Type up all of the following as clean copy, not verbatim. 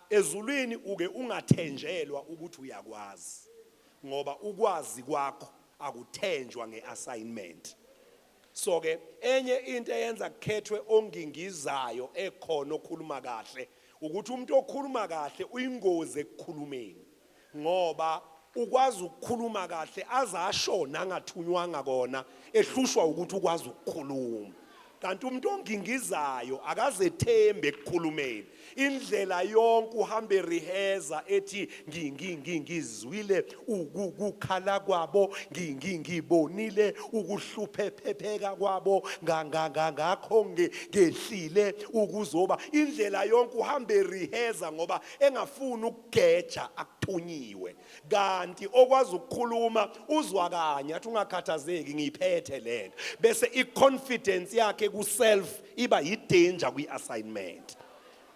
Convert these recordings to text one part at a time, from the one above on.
ezulwini uke ungathenjelwa ukuthi uyakwazi ngoba ukwazi kwakho akuthenjwa ngeassignment. So ke enye into eyenza kukhethwe ongingizayo ekhona okhuluma kahle ukuthi umuntu okhuluma kahle uyingozi ekukhulumeni ngoba ukwazi ukukhuluma kahle azashona angathunywanga kona ehlushwa ukuthi ukwazi ukukhuluma. Kanti umuntu ongingizayo akazethembe ekukhulumeni indlela yonke uhambe reheza ethi ngizwile ukukhala kwabo ngibonile ukuhluphepheka kwabo ngakho ngehlile ukuzoba indlela yonke uhambe reheza ngoba engafuni ukugeja akuthunyiwe. Kanti okwazi ukukhuluma uzwakanya athi ungakhathazeki ngiphethe lento bese iconfidence yakhe ku self iba yidanger kwi-assignment.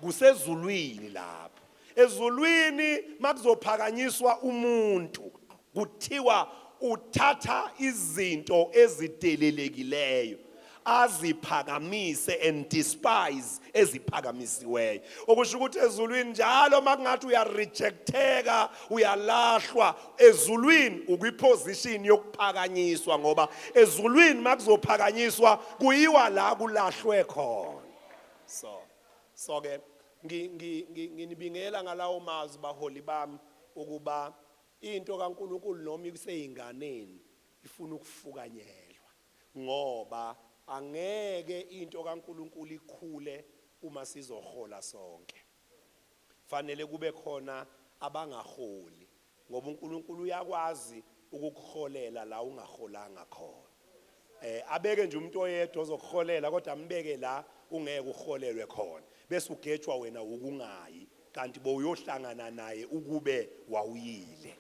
Kusezulwini lapho ezulwini makuzophakanyiswa umuntu kuthiwa uthatha izinto ezidelelekileyo aziphakamise and despise eziphakamisiweyo. Okusho ukuthi ezulwini njalo makungathi uyarejecteka uyalahlwa ezulwini ukwiposition yokuphakanyiswa ngoba ezulwini makuzophakanyiswa kuyiwa la kulahlwe khona. So ke nginibingela ngalawo mazwi baholi bami ukuba into kaNkuluNkulu noma ikuseyinganeni ifuna ukufukanyelwa ngoba angeke into kaNkuluNkulu ikhule uma sizohola sonke. Fanele kube khona abangaholi ngoba uNkulunkulu uyakwazi ukukuholela la ungaholanga khona. Abeke nje umuntu oyedwa ozokuholela kodwa ambeke la ungeke uholelwe khona bese ugejwa wena ukungayi kanti boyohlangana naye ukube wawuyile.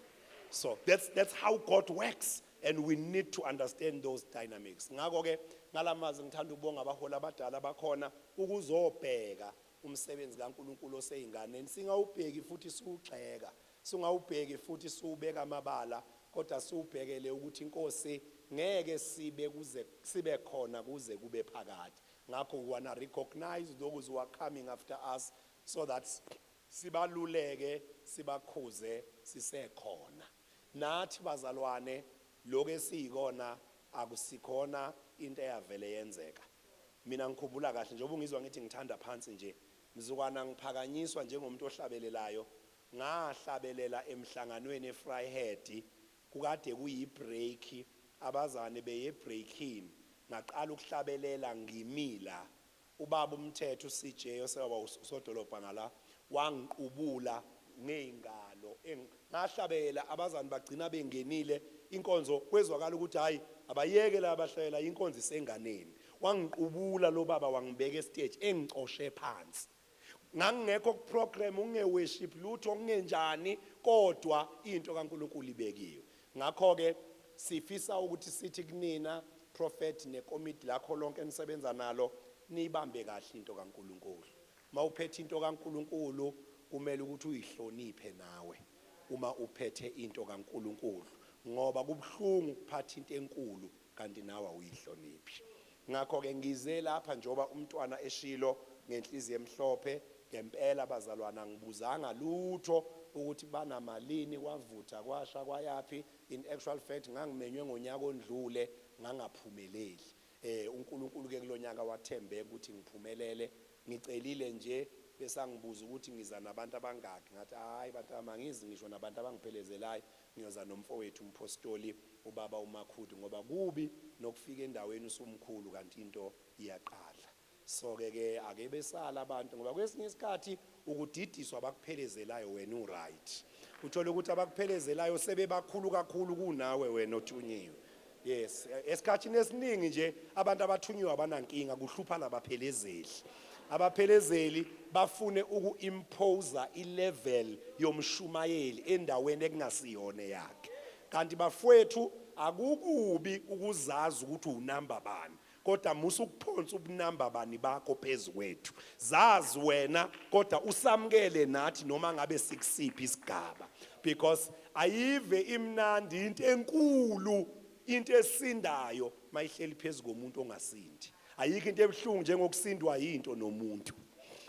So that's how God works and we need to understand those dynamics. Ngakho ke ngalamazi ngithanda ukubonga abaholi abadala bakhona ukuzobheka umsebenzi kaNkuluNkulu oseyinganeni singawubheki futhi siwugxeka singawubheki futhi siubeka amabala kodwa siubhekele ukuthi inkosi ngeke sibe khona kuze kube phakade. Ngakho we wanna recognize those who are coming after us so that sibaluleke sibakhuze sisekhona. Nathi bazalwane lokho esiyikona akusikhona into eyavele yenzeka. Mina ngikhumbula kahle njengoba ungizwa ngithi ngithanda phansi nje mzukwana ngiphakanyiswa njengomuntu ohlabelelayo ngahlabelela emhlanganweni eFryhead kukade kuyibreak abazane beye breaking ngaqala ukuhlabelela ngimila ubaba umthetho uCJ oseba usodolobha ngala wangiqubula ngezingalo ngahlabela abazane bagcina bengenile inkonzo kwezwakala ukuthi hayi abayeke la abahlabela inkonzo isenganeni wangiqubula lo baba wangibeka estage engicoshe phansi ngangekho ku program ungeworship lutho ungenjani kodwa into kaNkuluNkulu ibekiwe. Ngakho ke sifisa ukuthi sithi kunina prophet nekomiti lakho lonke enisebenza nalo nibambe kahle into kaNkuluNkulu. Mawuphethe into kaNkuluNkulu kumele ukuthi uyihloniphe nawe uma uphethe into kaNkuluNkulu ngoba kubhlungu ukuphatha into enkulu kanti nawe uyihloniphi. Ngakho ke ngize lapha njoba umntwana eshilo ngenhliziyo emhlophe ngempela bazalwana ngibuzanga lutho ukuthi banamalini kwavutha kwasha kwayapi. In actual fact ngangimenywe ngonyaka ondlule ngangaphumeleli. uNkulunkulu ke kulonyaka wathembeka ukuthi ngiphumelele ngicelile nje bese angibuza ukuthi ngiza nabantu abangaki ngathi hayi bantu amangizi ngisho nabantu abangiphelezelayo ngiyoza nomfowethu umpostoli ubaba uMakhudi ngoba kubi nokufika endaweni usumkhulu kanti into iyaqala. So ke ake besala abantu ngoba kwesinye isikhathi ukudidiswa abakuphelezelayo wena uright uthola ukuthi abakuphelezelayo sebebakhulu kakhulu kunawe wena othunyiwe. Yes, esikhathini esiningi nje abantu abathunyiwe abanankinga kuhlupha labaphelezeli. Abaphelezeli bafune uku-imposa ilevel yomshumayeli endaweni ekungasiyona yakhe. Kanti bafowethu akukubi ukuzazi ukuthi unamba bani kodwa musu ukuphonsa ubunamba bani bakho phezukwethu. Zazi wena kodwa usamkele nathi noma ngabe sikusiphi isigaba because ayive imnandi into enkulu into esindayo mayihleli phezu komuntu ongasindi. Ayikho into ebuhlungu njengokusindwa yinto nomuntu.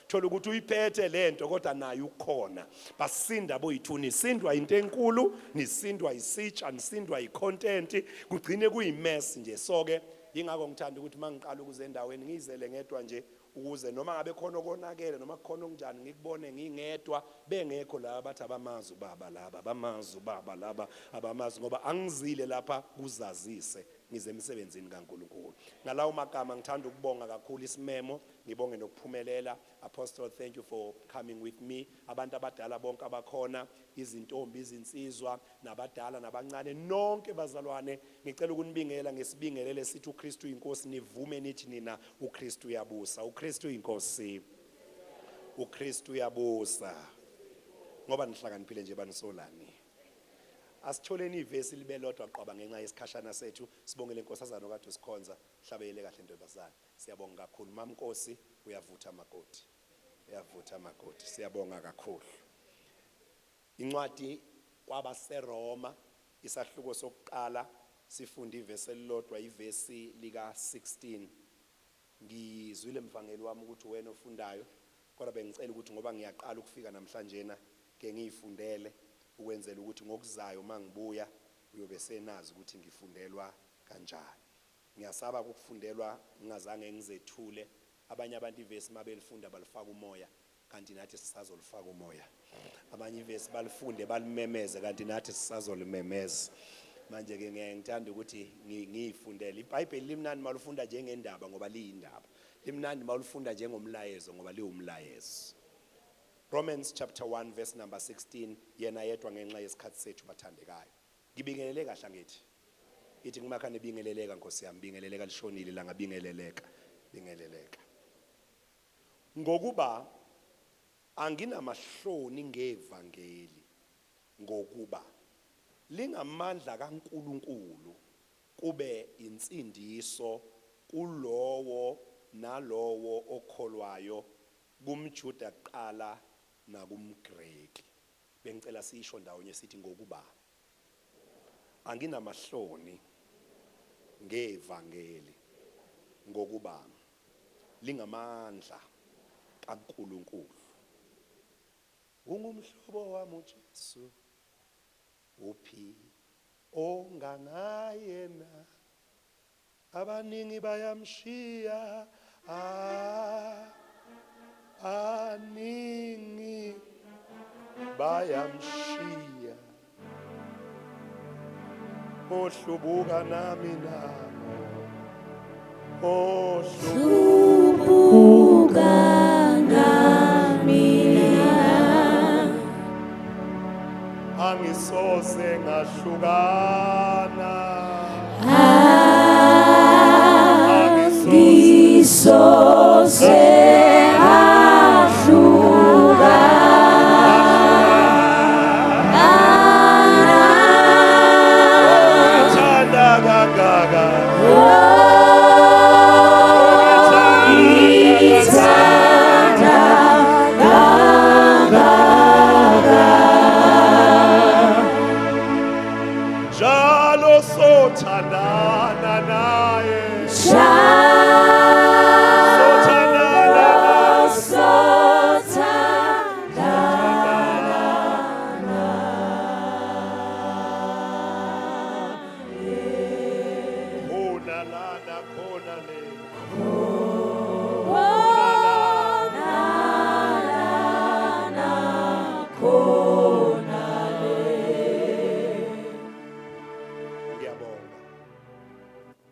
thola ukuthi uyiphethe lento kodwa nayo ukhona. Basinda boyithu, nisindwa into enkulu, nisindwa isitsha, nisindwa icontent, kugcine kuyimess nje. So ke ingakho ngithanda ukuthi mangiqala ukuze endaweni ngizele ngedwa nje, ukuze noma ngabe khona okonakele noma kukhona okunjani ngikubone ngingedwa, bengekho laba bathi abamazi ubaba laba, abamazi ubaba laba, abamazi, ngoba angizile lapha kuzazise ngize emsebenzini kaNkulunkulu. Ngalawo magama ngithanda ukubonga kakhulu isimemo, ngibonge nokuphumelela. Apostle, thank you for coming with me. Abantu abadala bonke abakhona, izintombi, izinsizwa, nabadala nabancane, nonke bazalwane, ngicela ukunibingela ngesibingelele sithi uKristu inkosi. Nivume nithi nina uKristu uyabusa. uKristu inkosi, uKristu uyabusa. Ngoba nihlakaniphile nje banisolani. Asitholeni ivesi libe lodwa qoba ngenxa yesikhashana sethu. Sibongele inkosazana okade usikhonza, hlabeyele kahle ntombazana. Siyabonga kakhulu. Mamnkosi uyavutha amakoti. Uyavutha amakoti. Siyabonga kakhulu. Incwadi kwabaseRoma isahluko sokuqala sifunda ivesi elilodwa, ivesi lika 16. Ngizwile mvangeli wami ukuthi wena ofundayo, kodwa bengicela ukuthi ngoba ngiyaqala ukufika namhlanje na ke ngiyifundele, ukwenzela ukuthi ngokuzayo mangibuya uyobe senazi ukuthi ngifundelwa kanjani. Ngiyasaba ukufundelwa ngingazange ngizethule. Abanye abantu ivesi mabelifunda balifaka umoya, kanti nathi sisazolifaka umoya. Abanye ivesi balifunde balimemeze, kanti nathi sisazolimemeza. Manje ke ngiyangithanda ukuthi ngiyifundele. iBhayibheli limnandi malufunda njengendaba ngoba liyindaba. Limnandi malufunda njengomlayezo ngoba liwumlayezo. Romans chapter 1 verse number 16, yena yedwa ngenxa yesikhathi sethu bathandekayo. Ngibingelele kahle ngithi. Ithi ngimakhane bingeleleka Nkosi yami, bingeleleka lishonile la ngabingeleleka, bingeleleka. Ngokuba anginamahloni ngevangeli, ngokuba lingamandla kaNkulunkulu kube insindiso kulowo nalowo okholwayo, kumJuda kuqala nakumGreki. Bengicela sisho ndawonye sithi ngokuba anginamahloni ngevangeli, ngokuba lingamandla kaNkulunkulu. Ungumhlobo wami uJesu, uphi ongangaye na? Abaningi bayamshiya, abaningi bayamshiya, ohlubuka nami namo, ohlubuka nami namo, angisoze ngahlukana, angisoze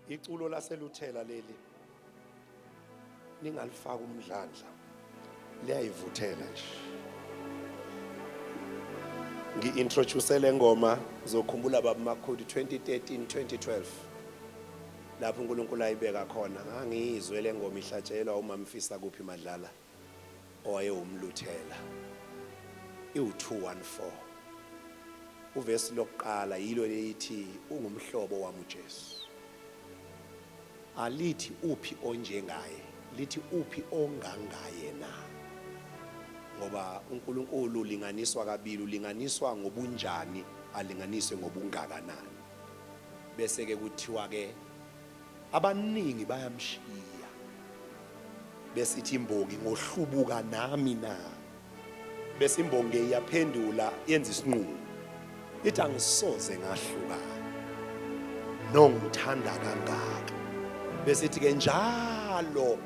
iculo laseluthela leli ningalifaka umdlandla, liyayivuthela nje. Ngi-introduce le ngoma zokhumbula baba makhulu 2013-2012 lapho uNkulunkulu ayibeka khona. Ngangizwe le ngoma ihlatshelwa uMamfisa kuphi Madlala owayewumluthela, iwu214. Uvesi lokuqala yilo lithi ungumhlobo wami uJesu. Alithi uphi onjengaye, lithi uphi ongangaye na? Ngoba uNkulunkulu linganiswa kabili, ulinganiswa ngobunjani, alinganiswe ngobungakanani. Bese ke kuthiwa ke abaningi bayamshiya, besithi imbongi ngohlubuka nami na. Bese imbongi iyaphendula yenza isinqumo. Ithi angisoze ngahlukana. Nongithanda kangaka. Bese ithi ke njalo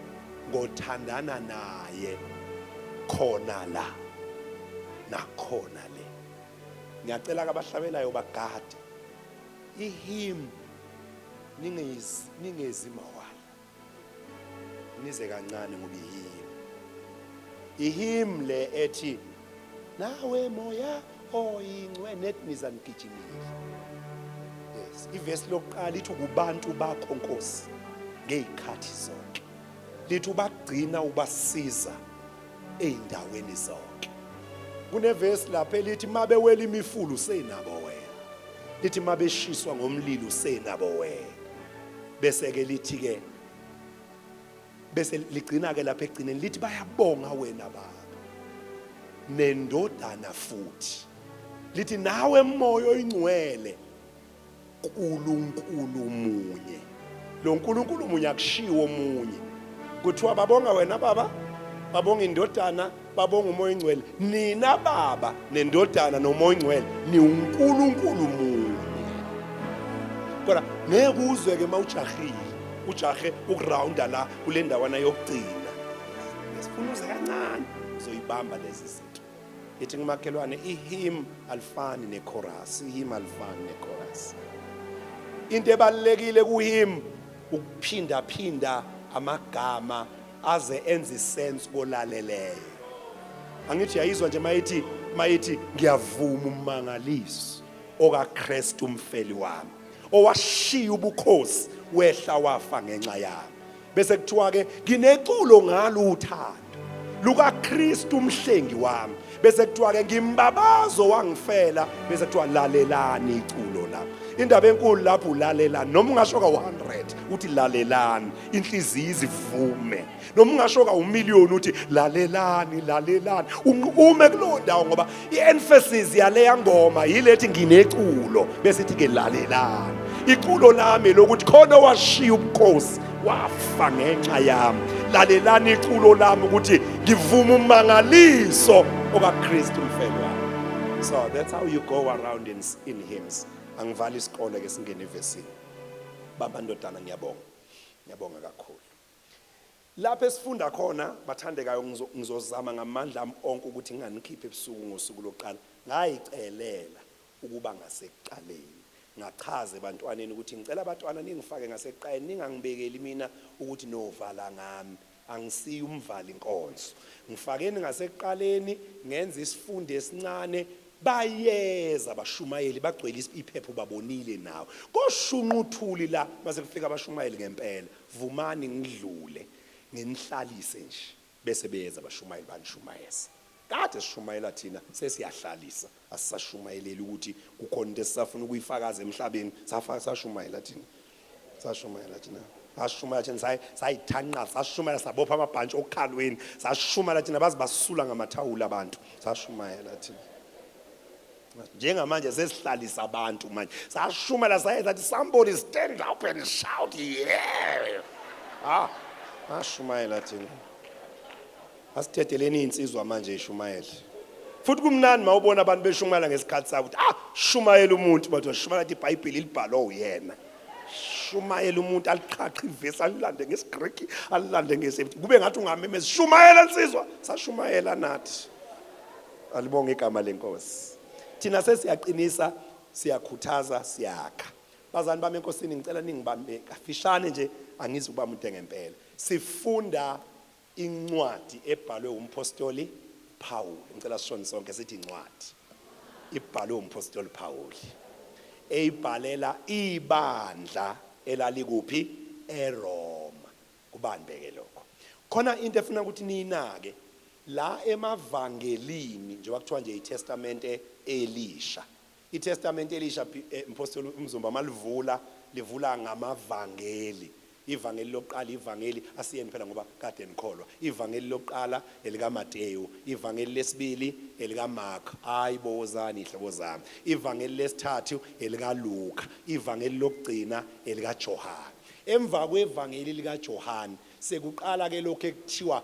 ngothandana naye khona la nakhona le. Ngiyacela kabahlabelayo bagade ihymn ningezi mawala nize kancane ngoba ihymn le ethi nawe moya oyingcwe nethi nizanigijimile. Yes, ivesi lokuqala lithi kubantu bakho Nkosi ngezikhathi zonke. Lithi ubagcina ubasiza eindaweni zonke. Kunevesi lapha elithi mabewela imifulu usenabo wena. Lithi mabeshiswa ngomlilo usenabo wena. Bese ke lithi ke bese ligcina ke lapha egcineni lithi bayabonga wena baba nendodana futhi. Lithi nawe moyo oyingcwele uNkulunkulu munye. Lo uNkulunkulu munye akushiwo munye. Kuthiwa babonga wena baba, babonga indodana, babonga umoya oyingcwele. Nina baba nendodana nomoya oyingcwele ni uNkulunkulu munye. Kodwa ngeke uzwe ke mawujahile, ujahe ukurounda la kule ndawana yokugcina. Sifuna uze kancane uzoyibamba lezi zinto. Yithi ngimakhelwane ihymn alifani nechorus, ihymn alifani nechorus. Into ebalekile kuhymn ukuphinda phinda amagama aze enze sense kolaleleyo. Angithi yayizwa nje mayithi ngiyavuma umangaliso okaKristu umfeli wami owashiya ubukhosi wehla wafa ngenxa yami. Bese kuthiwa ke ngineculo ngalo uthando lukaKristu umhlengi wami. Bese kuthiwa ke ngimbabazo wangifela. Bese kuthiwa lalelani iculo lapho. Indaba enkulu lapho ulalelani. Noma ungasho ka 100 uthi lalelani inhliziyo izivume. Noma ungasho ka 1,000,000 uthi lalelani lalelani. Ume kulo ndawo ngoba iemphasis yale ngoma yilethi ngineculo. Bese ithi ke lalelani. Iculo lami lokuthi khona washiya ubukhosi wafa ngenxa yami. Lalelani iculo lami ukuthi ngivuma umangaliso okaKristu umfeli wami. So that's how you go around in hymns. Angivali isikole ke singene evesini. Baba ndodana ngiyabonga kakhulu. Lapho esifunda khona bathandekayo ngizozama ngamandla ami onke ukuthi nginganikhiphe ebusuku ngosuku lokuqala. Ngayicelela ukuba ngasekuqaleni. Ngachaza ebantwaneni ukuthi ngicela abantwana ningifake ngasekuqaleni ningangibekeli mina ukuthi novala ngami. Angisiyi umvali inkonzo. Ngifakeni ngasekuqaleni ngenza isifundo esincane. Bayeza abashumayeli bagcwele iphepho babonile nawo koshunqa uthuli la mase kufika abashumayeli ngempela vumani ngidlule nginihlalise nje bese beyeza abashumayeli banishumayeza kade sishumayela thina sesiyahlalisa asisashumayeleli ukuthi kukhona into esisafuna ukuyifakaza emhlabeni sashumayela thina asishumayela thina sayithanqa sashumayela sabopha amabhantshi okhalweni sashumayela thina bazi basula ngamathawula abantu sashumayela thina njengamanje sesihlalisa abantu manje sashumela sayenza ukuthi somebody stand up and shout yeah ashumayela thina asithetheleni insizwa manje ishumayela futhi kumnandi mawubona abantu beshumayela ngesikhathi sabo ukuthi shumayela umuntu bathi shumayela ukuthi iBhayibheli libhalwe uyena shumayela umuntu aliqhaqha ivesi alilande ngesiGreek alilande ngesebthi kube ngathi ungameme shumayela insizwa sashumayela nathi alibonge igama lenkosi. Thina sesiyaqinisa siyakhuthaza siyakha. Bazali bami enkosini ngicela ningibambe kafishane nje angizi ukuba umuntu ngempela. Sifunda incwadi ebhalwe umpostoli Paul. Ngicela sishone sonke sithi incwadi ibhalwe umpostoli Paul. Eyibhalela ibandla elalikuphi eRoma. Kubani beke lokho. Khona into efuna ukuthi niyinake la emavangelini njengoba kuthiwa nje iTestamente Elisha. iTestamente Elisha umpostoli umzumba livula ngamavangeli. Ivangeli lokuqala ivangeli asiyeni phela ngoba kade nikholwa. Ivangeli lokuqala elikaMateyu, ivangeli lesibili elikaMark. Ayibozani ihlobo zami. Ivangeli lesithathu elikaLuka, ivangeli lokugcina elikaJohane. Emva kwevangeli likaJohane sekuqala ke lokho ekuthiwa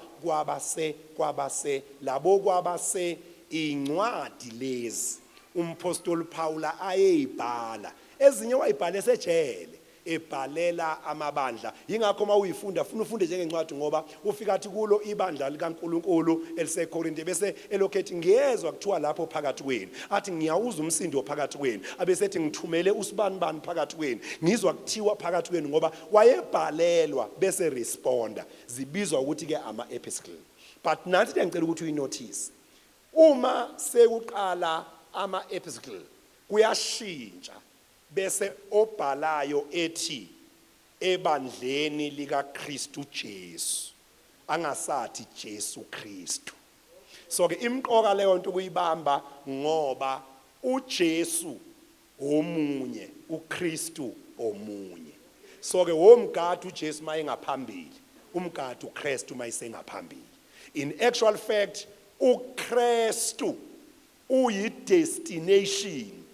kwabase labo kwabase incwadi lezi umpostoli Paula ayeyibhala ezinye wayibhale sejele ebhalela amabandla ingakho mawuyifunda funa ufunde njengencwadi ngoba ufika athi kulo ibandla likaNkuluNkulu eliseKorinte bese elokhethi ngiyezwa kuthiwa lapho phakathi kwenu athi ngiyawuza umsindo phakathi kwenu abesethi ngithumele usibanibani phakathi kwenu ngizwa kuthiwa phakathi kwenu ngoba wayebhalelwa bese responda zibizwa ukuthi ke ama epistle but nathi ngicela ukuthi uyinotice uma sekuqala ama epistle kuyashintsha bese obhalayo ethi ebandleni likaKristu Jesu angasathi Jesu Kristu so ke imqoka leyo nto kuyibamba ngoba uJesu omunye uKristu omunye so ke womgadi uJesu mayengaphambili umgadi uKristu mayisengaphambili in actual fact uKristu uyi destination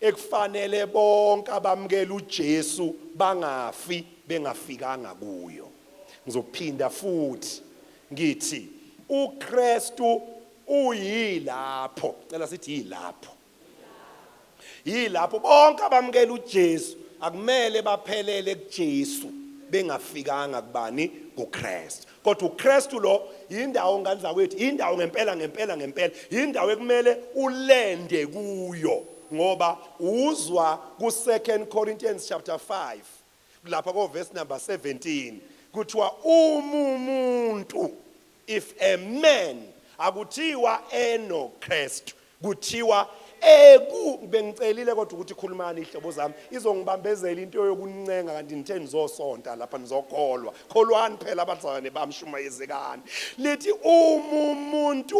ekufanele bonke abamukela uJesu bangafi bengafikanga kuyo ngizophinda futhi ngithi uKristu uyilapho cela sithi yilapho bonke abamukela uJesu akumele baphelele kuJesu bengafikanga kubani kuKristu kodwa uKristu lo indawo nganza kwethu indawo ngempela indawo ekumele ulende kuyo ngoba uzwa ku 2 Corinthians chapter 5 lapha ko verse number 17 kuthiwa umuntu if a man akuthiwa enoKristu kuthiwa bengicelile kodwa ukuthi khulumani ihlobo zami izongibambezela into yokuncenga kanti nithe nizosonta lapha nizokholwa kholwani phela abazalwane bamshumayezekani lithi umuntu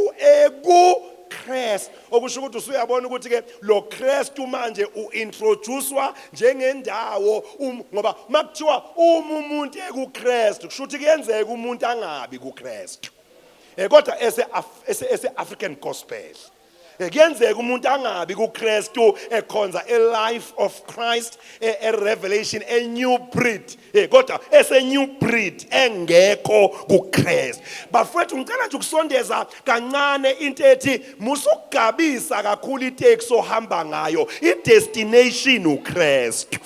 Christ okusho ukuthi usuyabona ukuthi ke lo Kristu manje uintroducewa njengendawo ngoba makuthiwa umuntu ekuKristu kusho ukuthi kuyenzeka umuntu angabi kuKristu kodwa ese African gospel kuyenzeka umuntu angabi kuKristu ekhonza a life of Christ a revelation a new breed kodwa ese new breed engekho kuKristu bafethu ngicela nje ukusondeza kancane into ethi musukugabisa kakhulu iteksi ohamba ngayo idestination uKristu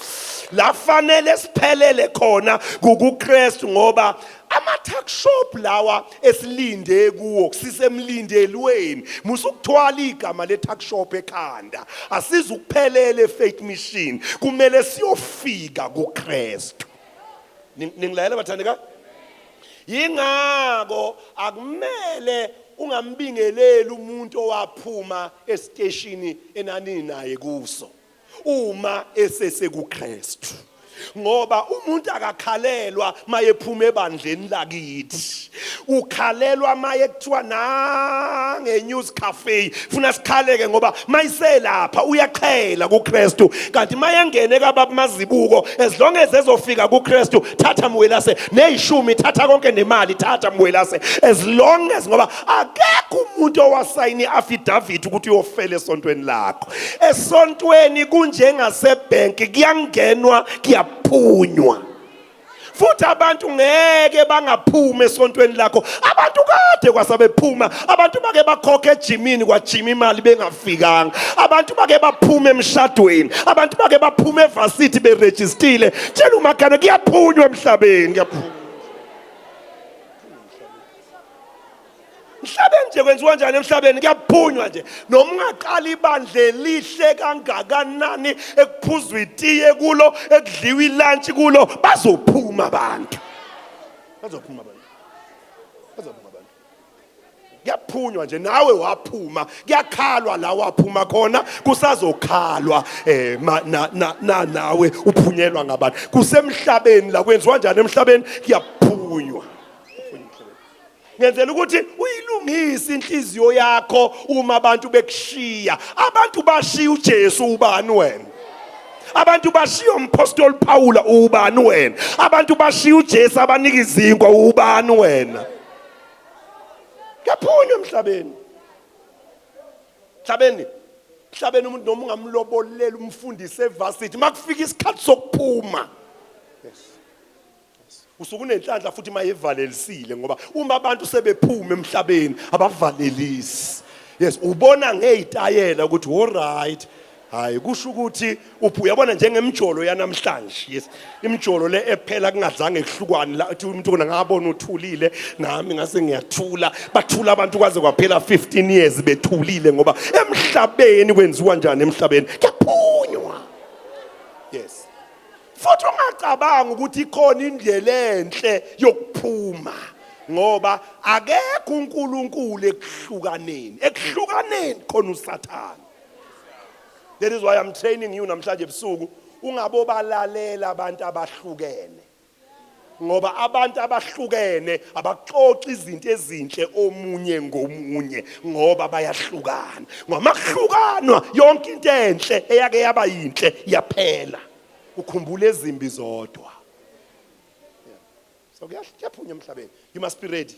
la fanele siphelele khona kuKristu ngoba ama-tuckshop lawa esilinde kuwo kusisemlindelweni musukuthwala igama le-tuckshop ekhanda asizukuphelele faith mission kumele siyofika kuKristu ningilayela bathandeka yingako akumele ungambingeleli umuntu owaphuma esiteshini enanini naye kuso uma esesekuKristu ngoba umuntu akakhalelwa mayephuma ebandleni lakithi ukhalelwa maye kuthiwa nange news cafe funa sikhaleke ngoba mayiselapha uyaqhela kuKristu kanti mayengene kababa mazibuko as long as ezofika kuKristu thatha mwelase nezishumi thatha konke nemali thatha mwelase as long as ngoba akekho umuntu owasayini affidavit ukuthi uyofela esontweni lakho esontweni kunjengasebank kuyangenwa phunywa futhi abantu ngeke bangaphuma esontweni lakho abantu kade kwasabephuma abantu bake bakhokhe ejimini kwajima imali bengafikanga abantu bake baphuma emshadweni abantu bake baphuma evasithi beregistile tshela umakane kuyaphunywa emhlabeni kuyaphunywa Mhlabeni nje kwenziwa njani emhlabeni kuyaphunywa nje noma ungaqala ibandla elihle kangakanani ekuphuzwa itiye kulo ekudliwa ilunch kulo bazophuma abantu kuyaphunywa nje nawe waphuma kuyakhalwa la waphuma khona kusazokhalwa nawe uphunyelwa ngabantu kusemhlabeni la kwenziwa njani emhlabeni kuyaphunywa ngenzela ukuthi uyilungise inhliziyo yakho uma abantu bekushiya abantu bashiya uJesu ubani wena abantu bashiya umpostoli Paula ubani wena abantu bashiya uJesu abanika izinkwa ubani wena kaphunywa emhlabeni umuntu noma ungamlobolela umfundisi evasithi makufika isikhathi sokuphuma usuke unenhlanhla futhi mayevalelisile ngoba uma abantu sebephuma emhlabeni abavalelisi. Yes, ubona ngezitayela ukuthi all right. Hayi kusho ukuthi uyabona njengemjolo yanamhlanje. Yes, imjolo le ephela kungadlange kuhlukwane la uthi umuntu ngabona uthulile nami ngase ngiyathula bathula abantu kwaze kwaphela 15 years bethulile ngoba emhlabeni kwenziwa njani emhlabeni kuyaphunywa. Yes, futhi ungacabanga ukuthi ikhona indlela enhle yokuphuma ngoba akekho uNkulunkulu ekuhlukaneni khona uSathane. That is why I'm training you namhlanje ebusuku ungabobalalela abantu abahlukene ngoba abantu abahlukene abaxoxa izinto ezinhle omunye ngomunye ngoba bayahlukana. Ngamahlukano yonke into enhle eyake yaba yinhle yaphela ukhumbula ezimbi zodwa. So kuyaphunya emhlabeni. You must be ready.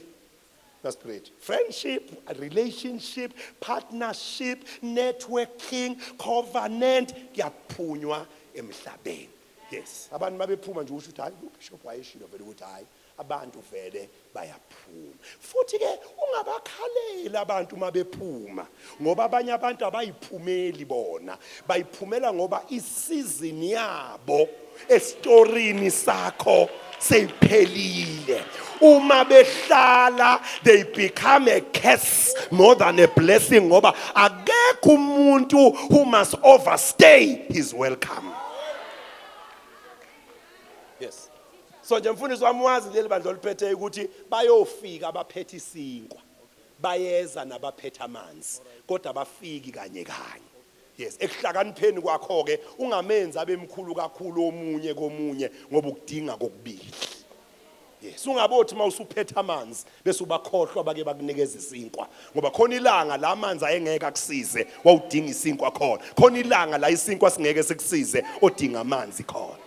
That's great. Friendship, relationship, partnership, networking, covenant, kuyaphunywa emhlabeni. Yes. Abantu mabephuma nje usho ukuthi hayi uBishop wayeshilo vele ukuthi hayi abantu vele bayaphuma. Futhi ke ungabakhalela abantu mabephuma ngoba abanye abantu abayiphumeli bona. Bayiphumela ngoba isizini yabo estorini sakho seyiphelile. Uma behlala they become a curse more than a blessing ngoba akekho umuntu who must overstay his welcome. Yes. So nje mfundisi wami wazi leli bandla oliphethe ukuthi bayofika abaphethe isinkwa. Bayeza nabaphethe amanzi kodwa abafiki kanye kanye. Yes, ekuhlakanipheni kwakho ke ungamenzi abemkhulu kakhulu omunye komunye ngoba ukudinga kokubili. Yes, ungabothi mawusuphethe amanzi bese ubakhohlwa bake bakunikeza isinkwa ngoba khona ilanga la amanzi ayengeke akusize wawudinga isinkwa khona. Khona ilanga la isinkwa singeke sikusize odinga amanzi khona.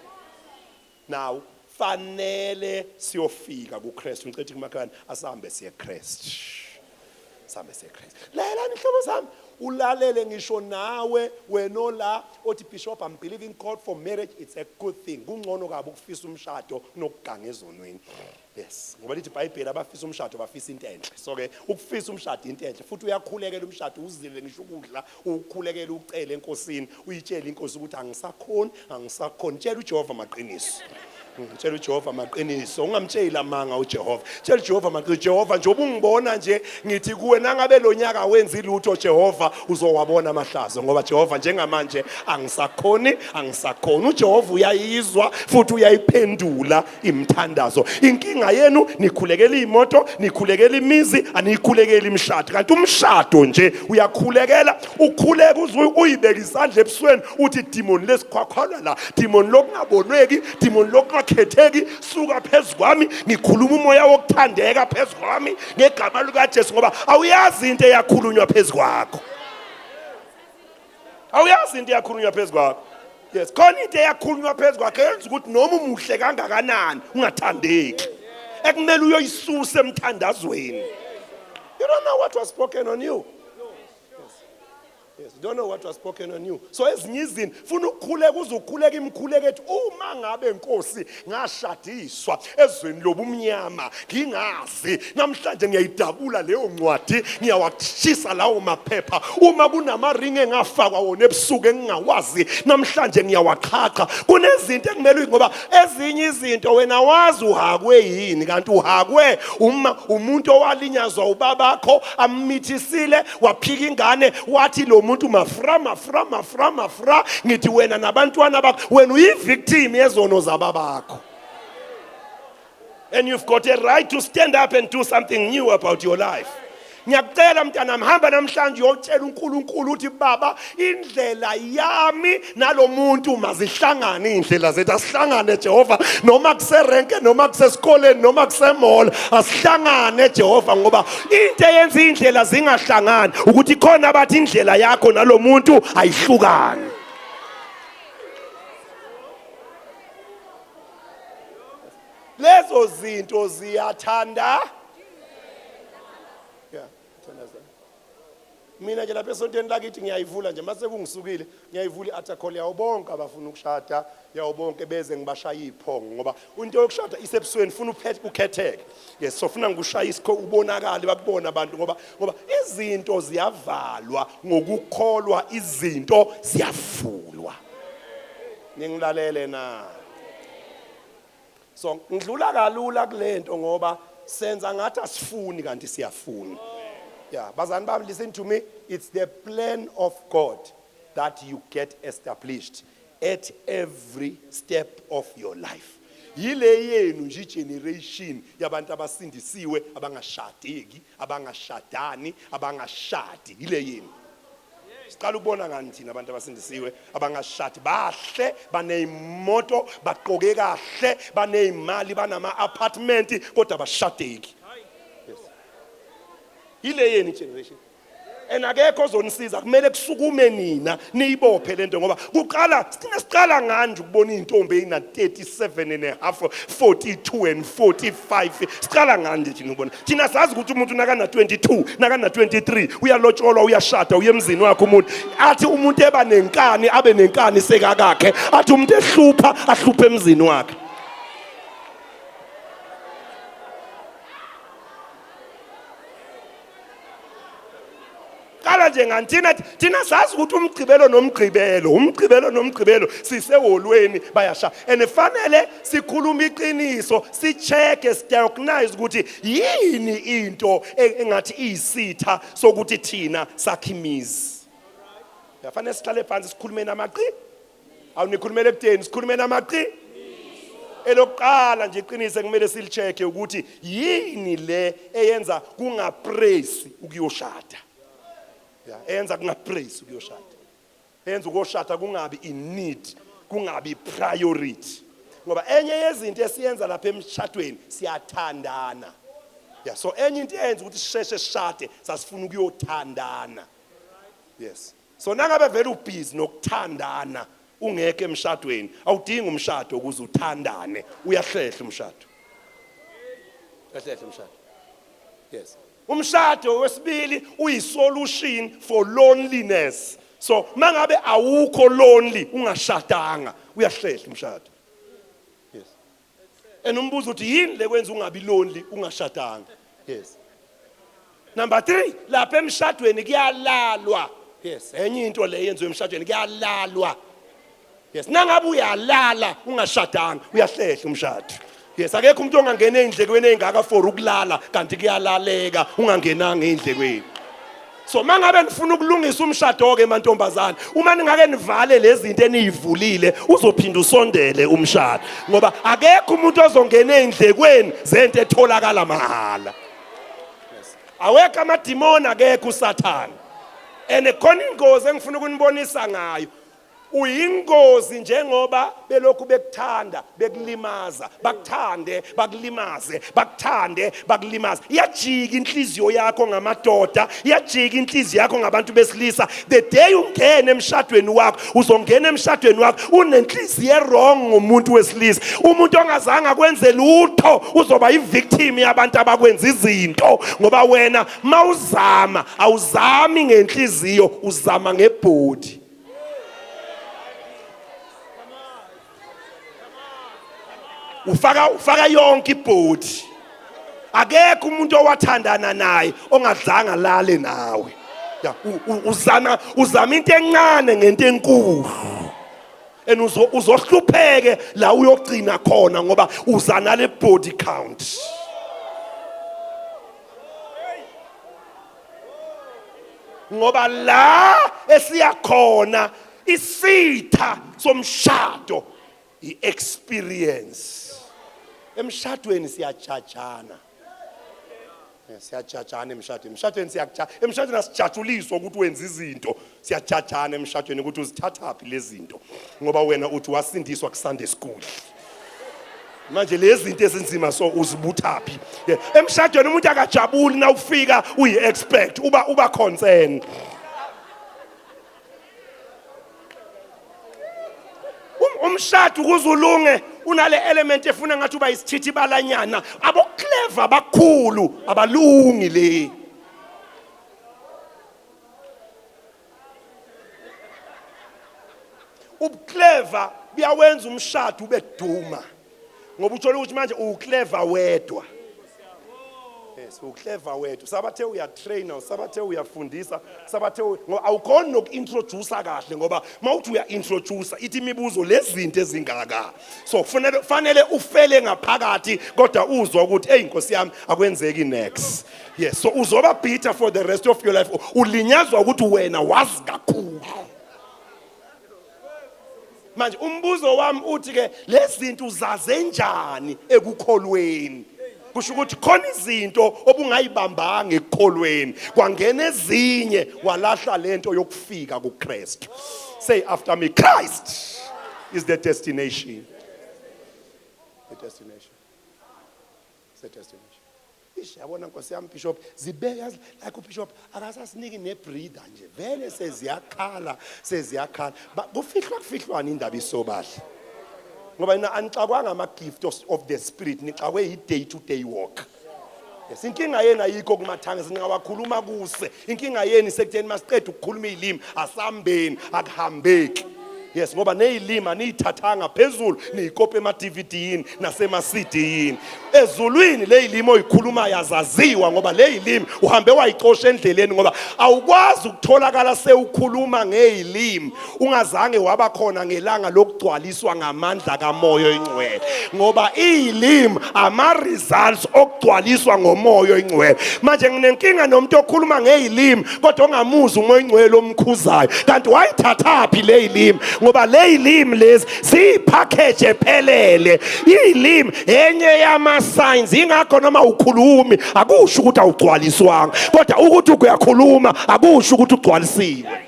Now fanele siyofika kuKristu ngicela kumakhaya asambe siye eChrist. Sambe siye eChrist. Lalelani ihlobo sami ulalele ngisho nawe wena la othi Bishop I'm believing God for marriage, it's a good thing. Kungcono kabi ukufisa umshado kunokuganga ezonweni. Yes, ngoba lithi iBhayibheli abafisa umshado bafisa into enhle. So ke ukufisa umshado into enhle futhi uyakhulekela umshado uzile ngisho ukudla ukukhulekela ucele enkosini uyitshela inkosi ukuthi angisakhoni tshela uJehova maqiniso. Tshela uJehova maqiniso ungamtshela amanga uJehova. Tshela uJehova maqiniso Jehova njengoba ungibona nje ngithi kuwe nangabe lo nyaka wenza ilutho Jehova uzowabona amahlazo ngoba Jehova njengamanje angisakhoni uJehova uyayizwa futhi uyayiphendula imthandazo. Inkinga yenu nikhulekela imoto nikhulekela imizi anikhulekela imishado kanti umshado nje uyakhulekela ukhuleka uzwe uyibeka isandla ebusweni uthi demon lesikhwakhwala la demon lokungaboneki demon khetheki suka phezukwami ngikhuluma umoya wokuthandeka phezukwami ngegama likaJesu ngoba awuyazi into eyakhulunywa phezukwakho. Awuyazi into eyakhulunywa phezukwakho. Yes, khona into eyakhulunywa phezukwakho yenza ukuthi noma umuhle kangakanani ungathandeki ekumele uyoyisusa emthandazweni. You don't know what was spoken on you. Yes, you don't know what was spoken on you. So ezinye izinto funa ukukhuleka uzukhuleka imkhuleko ethi uma ngabe inkosi ngashadiswa ezweni lobumnyama ngingazi namhlanje ngiyayidabula leyo ncwadi ngiyawashisa lawo maphepha uma kunamaringe engafakwa wona ebusuku engingawazi namhlanje ngiyawaqhaqa kunezinto ekumele ngoba ezinye izinto wena wazi uhakwe yini kanti uhakwe uma umuntu owalinyazwa ubabakho ammithisile waphika ingane wathi lo umuntu mafra ngithi wena nabantwana bakho wena uyivictim yezono zababakho. And you've got a right to stand up and do something new about your life. Ngiyacela mntana mhamba namhlanje uyotshela uNkulunkulu uthi baba indlela yami nalomuntu mazihlangane indlela zethu asihlangane Jehova noma kuserenke noma kusesikoleni noma kusemall asihlangane Jehova ngoba into eyenza indlela zingahlangani ukuthi khona abathi indlela yakho nalomuntu ayihlukani. Lezo zinto ziyathanda mina nje lapha esontweni lakithi ngiyayivula nje mase kungisukile ngiyayivula athi call yawubonke abafuna ukushada yawubonke beze ngibashaya iphongo ngoba into yokushada isebusweni ufuna ukhetheke yes so ufuna ngikushaya isikho ubonakale bakubona abantu ngoba izinto ziyavalwa ngokukholwa izinto ziyavulwa ningilalele na so ngidlula kalula kulento ngoba senza ngathi asifuni kanti siyafuna. Yeah, bazalwane bami, listen to me. It's the plan of God that you get established at every step of your life. Yile yenu nje generation yabantu abasindisiwe abangashadeki, abangashadani, abangashadi. Yile yenu. Siqala ukubona ngani thina abantu abasindisiwe abangashadi bahle baneyimoto baqoke kahle baneyimali banama apartment kodwa abashadeki. Yile yeni generation enakekho ozonisiza kumele kusukume nina niyibophe lento ngoba siqala ngani ukubona intombi ena 37 and a half 42 and 45 siqala ngani nje ubona thina sazi ukuthi umuntu nakana 22 nakana 23 uyalotsholwa uyashada uyemzini wakhe umuntu athi umuntu eba nenkani abe nenkani sekakakhe athi umuntu ahluphe emzini wakhe. Kala nje ngani thina sazi ukuthi umgqibelo nomgqibelo siseholweni bayasha enefanele sikhuluma iqiniso sicheke diagnose ukuthi yini into engathi isitha sokuthi thina sakhimizi. Yafanele sihlale phansi sikhulume namaqi awunikhulumele kutheni sikhulume namaqi elokuqala nje iqiniso kumele silicheke ukuthi yini le eyenza kungapraise ukuyoshada. Yeah, enza kungapraise ukuyoshada. Enza ukuyoshada kungabi in need, kungabi priority. Ngoba enye yezinto esiyenza lapha emshadweni siyathandana. Yeah, so enye into eyenza ukuthi sisheshe sishade sasifuna ukuyothandana. Yes. So nangabe vele ubusy nokuthandana ungeke emshadweni, awudingi umshado ukuze uthandane, uyahlehla umshado. Uyahlehla umshado. Yes. Umshado wesibili uyisolution for loneliness. So mangabe awukho lonely ungashadanga uyahlehla umshado. Yes. Umbuzo uthi yini lekwenza ungabi lonely ungashadanga. Yes. Number 3, lapha emshadweni kuyalalwa. Yes, enye into le yenziwe emshadweni kuyalalwa. Yes, nangabe uyalala ungashadanga uyahlehla umshado. Yes, akekho umuntu ongangena endlekweni engaka for ukulala kanti kuyalaleka ungangenanga endlekweni. So mangabe nifuna ukulungisa umshado ke mantombazana, uma ningake nivale lezi zinto enizivulile uzophinda usondele umshado ngoba akekho umuntu ozongena endlekweni zento etholakala mahala. Yes. Aweka amadimoni akekho uSathane. Khona ingozi engifuna ukunibonisa ngayo. Uyingozi njengoba belokhu bekuthanda bekulimaza bakuthande bakulimaze bakuthande bakulimaza iyajika inhliziyo yakho ngamadoda iyajika inhliziyo yakho ngabantu besilisa. The day ungena emshadweni wakho uzongena emshadweni wakho unenhliziyo wrong ngomuntu wesilisa. Umuntu ongazange akwenze lutho uzoba ivictim yabantu abakwenza izinto ngoba wena mawuzama awuzami ngenhliziyo uzama ngebody. Ufaka yonke ibhodi. Akekho umuntu owathandana naye ongadlanga lale nawe. Uzama into encane ngento enkulu. Uzohlupheke la uyogcina khona ngoba uzana le body count. Ngoba la esiyakhona isitha somshado i-experience. Emshadweni siyajajana. Siyajajana emshadweni emshadweni asijajuliswa ukuthi wenza izinto. Siyajajana emshadweni ukuthi uzithathaphi lezi zinto. Ngoba wena uthi wasindiswa ku Sunday school. Manje lezi zinto ezinzima so uzibuthaphi. Emshadweni umuntu akajabuli na ufika uyi-expect uba concerned. Umshado kuzulunge unale element efuna ngathi uba isithithi balanyana abo clever bakhulu abalungi le. ubuclever buyawenza umshado ube duma ngoba uthola ukuthi manje uclever wedwa. Yes, uclever wedwa. Sabathe uyatrainer, sabathe uyafundisa, sabathe awukhona nokuintroduce kahle ngoba mawuthi uyaintroduce ithi imibuzo lezinto ezingaka. So fanele ufele ngaphakathi kodwa uzwa ukuthi hey Nkosi yami akwenzeki next. Yes, so uzoba bitter for the rest of your life. Ulinyazwa ukuthi wena wazi kakhulu. Manje umbuzo wami uthi ke lezinto uzaze njani ekukholweni? Kusho ukuthi khona izinto obungayibambanga ekukholweni kwangena ezinye walahla lento yokufika kuKristu. Say after me, Christ is the destination. The destination. It's the destination. Yabona Nkosi yami Bishop zibeka like uBishop akasasiniki nebreather nje vele seziyakhala kufihlwani indaba isobahle ngoba ina anixakwanga ama gift of the spirit nixakwe yi day to day walk. Yes, inkinga yena ayikho kumathanga singawakhuluma kuse inkinga yeni sekutheni masiqeda ukukhuluma izilimi asambeni akuhambeki. Yes, ngoba nezilimi aniyithathanga phezulu niyikope ema DVDini nasema CDini. Ezulwini lezilimi oyikhuluma yazaziwa ngoba lezilimi uhambe wayixosha endleleni ngoba awukwazi ukutholakala sewukhuluma ngezilimi ungazange waba khona ngelanga lokugcwaliswa ngamandla kaMoya oNgcwele ngoba izilimi ama results okugcwaliswa ngoMoya oNgcwele. Manje nginenkinga nomuntu okhuluma ngezilimi kodwa ongamuzi uMoya oNgcwele omkhuzayo kanti wayithathaphi lezilimi ngoba lezilimi lezi siyipackage ephelele. Izilimi enye yama signs ingakho noma ukhulumi akusho ukuthi awugcwaliswanga kodwa ukuthi uyakhuluma akusho ukuthi ugcwalisiwe.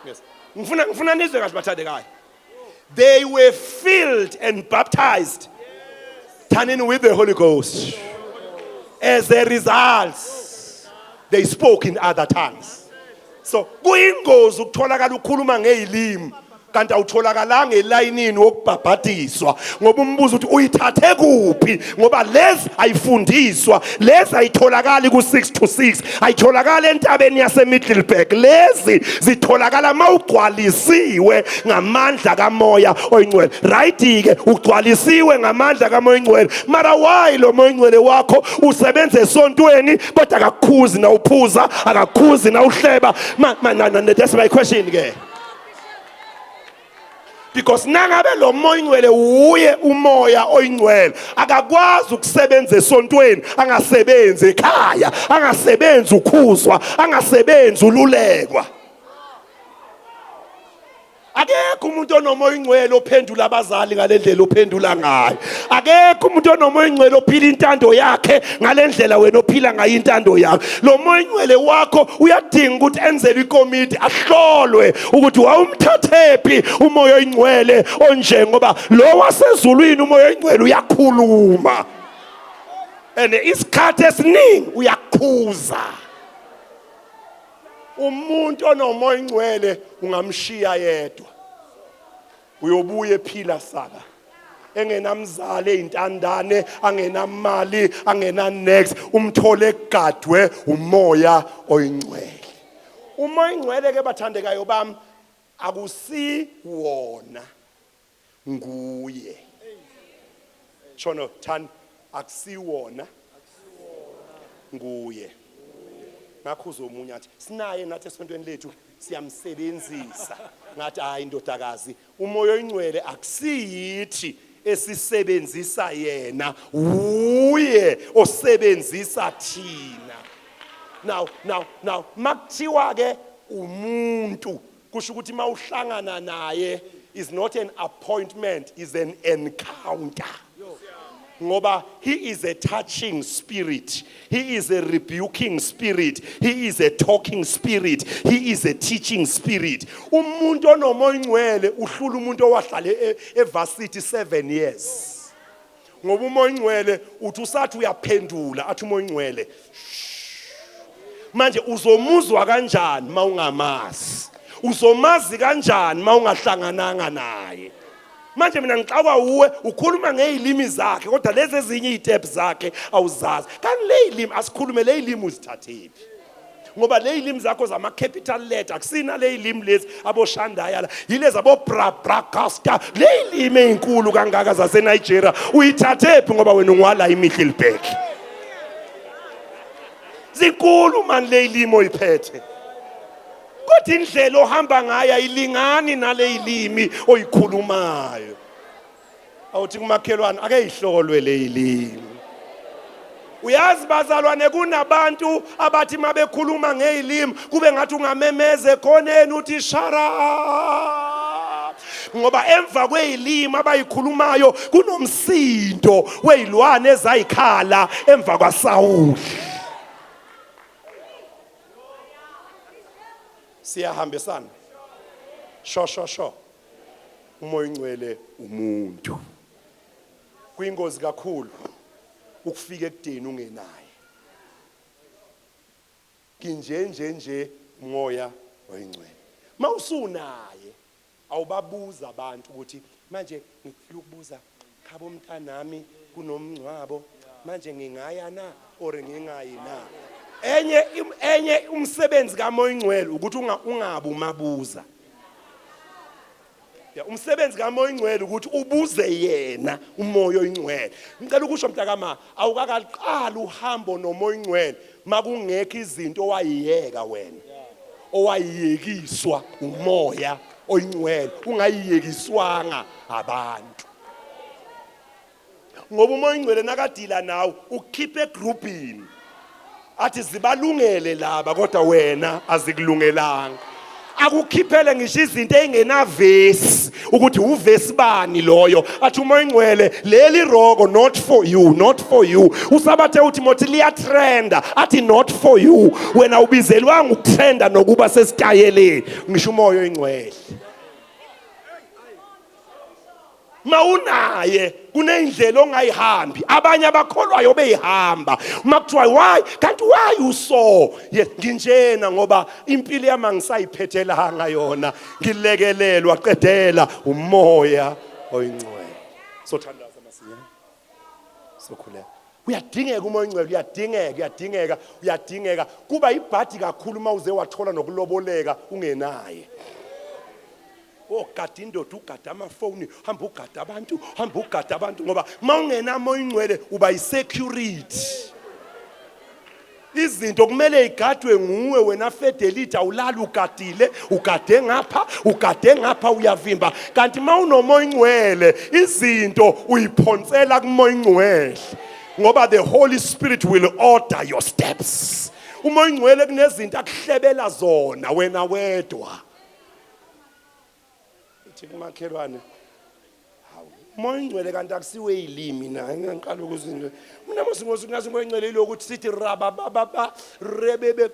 Yes, ngifuna nizwe kahle bathandekayo. They were filled and baptized, turning with the Holy Ghost. As a result, they spoke in other tongues. So kuyingozi ukutholakala ukhuluma ngezilimi kanti awutholakalanga elayinini wokubhabhatiswa ngoba umbuzo uthi uyithathe kuphi ngoba lezi ayifundiswa lezi ayitholakala ku6 to 6 ayitholakala entabeni yase Middelburg lezi zitholakala mawugcwalisiwe ngamandla kaMoya oNgcwele. Right ke ugcwalisiwe ngamandla kaMoya oNgcwele mara why lo Moya oNgcwele wakho usebenza esontweni kodwa akakhuzi na uphuza akakhuzi na uhleba. That's my question ke. Because nangabe lo Moya oNgcwele uye uMoya oNgcwele akakwazi ukusebenza esontweni angasebenzi ekhaya angasebenzi ukhuzwa angasebenzi ululekwa. Akekho umuntu onomoya oNgcwele ophendula abazali ngalendlela ophendula ngayo. Akekho umuntu onomoya oNgcwele ophila intando yakhe ngalendlela wena ophila ngayo intando yakho. Lo Moya oNgcwele wakho uyadinga ukuthi enzelwe ikomiti ahlolwe ukuthi wawumthathephi uMoya oNgcwele onje ngoba lo wasezulwini uMoya oNgcwele uyakhuluma and isikhathi esiningi uyakhuza. Umuntu onomoya oNgcwele ungamshiya yedwa uyobuye ephila saka engenamzali ezintandane angenamali angena next umthole egadwe uMoya oNgcwele. uMoya oNgcwele ke bathandekayo bami akusi wona nguye shono than akusiwona nguye. Ngakho uzomunye athi sinaye nathi esontweni lethu siyamsebenzisa ngathi hayi indodakazi uMoya oNgcwele akusiyithi esisebenzisa yena uye osebenzisa thina. Now makuthiwa ke umuntu kusho ukuthi mawuhlangana naye is not an appointment, is an encounter. Ngoba he is a touching spirit, he is a rebuking spirit, he is a talking spirit, he is a teaching spirit. Umuntu onomoya oNgcwele uhlula umuntu owahlale evarsity 7 years. Ngoba uMoya oNgcwele uthi usathi uyaphendula athi uMoya oNgcwele manje uzomuzwa kanjani mawungamazi, uzomazi kanjani mawungahlangananga naye. Manje mina ngixakwa uwe ukhuluma ngezilimi zakhe kodwa lezi ezinye izitep zakhe awuzazi. Kanti lezilimi asikhulume lezilimi uzithathephi. ngoba le ilimi zakho zama capital letter akusina le ilimi lezi aboshandaya la yilezi abo bra le ilimi ezinkulu kangaka zase Nigeria uyithathe phi ngoba wena ungwala iMiddelburg zinkulu man le ilimi oyiphethe kodwa indlela ohamba ngayo ayilingani nale ilimi oyikhulumayo awuthi kumakhelwane ake ihlolwe le ilimi uyazi bazalwane kunabantu abathi mabekhuluma ngezilimi kube ngathi ungamemeze khoneni uthi shara ngoba emva kwezilimi abayikhulumayo kunomsindo wezilwane ezayikhala emva kwaSawuli siyahambisana sho umoya ingcwele umuntu kuyingozi kakhulu ukufika ekudeni ungenaye kinje umoya oyingcwele mawusunaye awubabuza abantu ukuthi manje ngifuna ukubuza khabo umntanami kunomncwabo manje ngingaya na or ngingayi na enye umsebenzi kamoya ingcwele ukuthi ungabi umabuza umsebenzi kamoya ingcwele ukuthi ubuze yena umoya oyingcwele ngicela ukusho mntakama awukaqala uhambo nomoya ingcwele makungekho izinto owayiyeka wena owayiyekiswa umoya oyingcwele ungayiyekiswanga abantu ngoba umoya ingcwele nakadila nawe ukhiphe egroupini athi zibalungele laba kodwa wena azikulungelanga akukhiphele ngisho izinto ezingenavesi ukuthi uvesi bani loyo athi umoya ingcwele leli roko not for you usabathe uTimothy liya trenda athi not for you wena ubizelwanga ukutrenda nokuba sesitayeleni ngisho umoya oyingcwele mawunaye kunendlela ongayihambi abanye abakholwayo beyihamba makuthiwa why kanti why uso nginjena ngoba impilo yami angisayiphethelanga yona ngilekelelwa qedela umoya oyingcwele sothandaza masinyane sokhuleka uyadingeka umoya oyingcwele uyadingeka kuba ibhadi kakhulu mawuze wathola nokuloboleka ungenaye ogada indoda ugada amafoni hamba ugada abantu ngoba mawungena moya ingcwele uba yisecurity izinto kumele igadwe nguwe wena fidelity awulala ugade ngapha uyavimba kanti mawunomoya ingcwele izinto uyiphonsela kumoya ingcwele ngoba the Holy Spirit will order your steps umoya ingcwele kunezinto akuhlebela zona wena wedwa kumakhelwane umoya ingcwele kanti akusiwe izilimi na ngiqala ukuzinto mina mosingosi ngazi umoya ingcwele ilokuthi sithi rabababa rebebe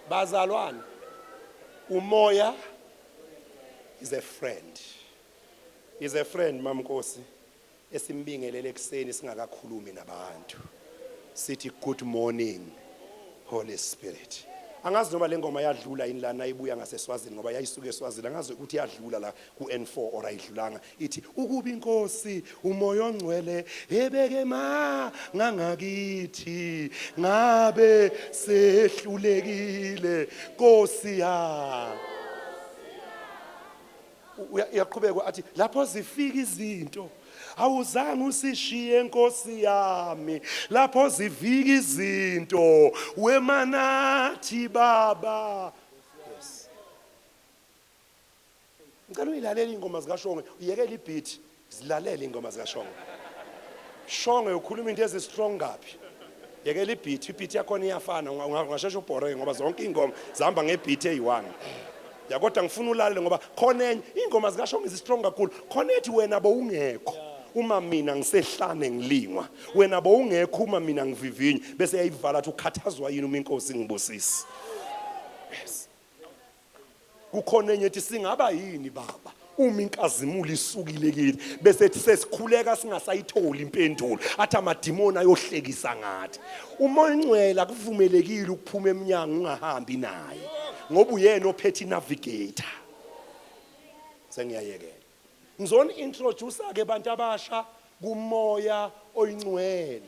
bazalwane umoya is a friend mamnkosi esimbingelele ekseni singakakhulumi nabantu sithi good morning Holy Spirit angazi noma le ngoma yadlula yini lana ibuya ngaseSwazini ngoba yayisuka eSwazini angazi ukuthi yadlula la ku N4 or ayidlulanga ithi ukuba inkosi umoya ongcwele ebeke ngakithi ngabe sehlulekile Nkosi uyaqhubeka athi lapho zifika izinto awuzange usishiye Nkosi yami lapho zivika izinto wemanathi baba yes ngicela uyilalele ingoma zikaShongwe uyekela ibeat zilalele ingoma zikaShongwe Shongwe ukhuluma into ezi strong kapi yekela ibeat yakho iyafana ungasheshe ubhoreke ngoba zonke ingoma zihamba ngebeat eyi1 yakodwa ngifuna ulalele ngoba khona enye ingoma zikaShongwe strong kakhulu khona ethi wena bowungekho uma mina ngisehlane ngilingwa wena bowungekho uma mina ngivivinye bese yayivala athi ukhathazwa yini uma inkosi ngibusisi yes kukhona enye ethi singaba yini baba uma inkazimulo isukile kini bese ethi sesikhuleka singasayitholi impendulo athi amadimoni ayohlekisa ngathi umoya ingcwele akuvumelekile ukuphuma eminyango ungahambi naye ngoba uyena ophethe navigator sengiyayekela ngizona introduce ke abantu abasha kumoya oyingcwele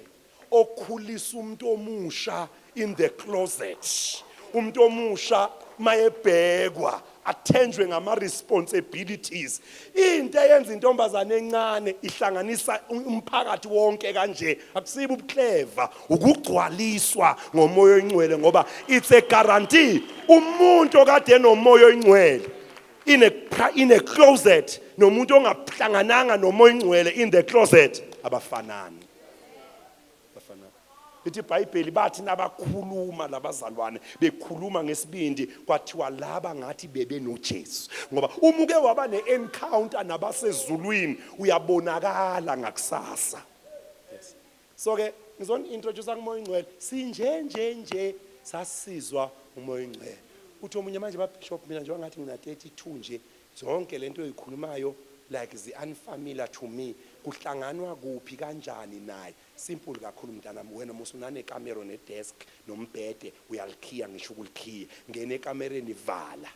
okhulisa umuntu omusha in the closet. Umuntu omusha mayebhekwa athenjwe ngama responsibilities. Into eyenza intombazane encane ihlanganisa umphakathi wonke kanje akusibo ubuclever, ukugcwaliswa ngomoya oyingcwele ngoba it's a guarantee umuntu okade enomoya oyingcwele in a closet nomuntu ongahlangananga nomoya oyingcwele in the closet abafanani. Ithi iBhayibheli bathi nabakhuluma labazalwane bekhuluma ngesibindi kwathiwa laba ngathi bebe noJesu ngoba umuke waba ne-encounter nabasezulwini uyabonakala ngakusasa. Yes. So ke ngizona introduce kumoya oyingcwele sinje sasizwa umoya oyingcwele. Uthi omunye manje babishop mina njengoba ngathi ngina 32 nje zonke lento oyikhulumayo like the unfamiliar to me. Kuhlanganwa kuphi kanjani naye? Simple kakhulu mntanami, wena musunane camera ne desk nombhede uyalikhiya ngisho ukulikhiya ngene ekamereni vala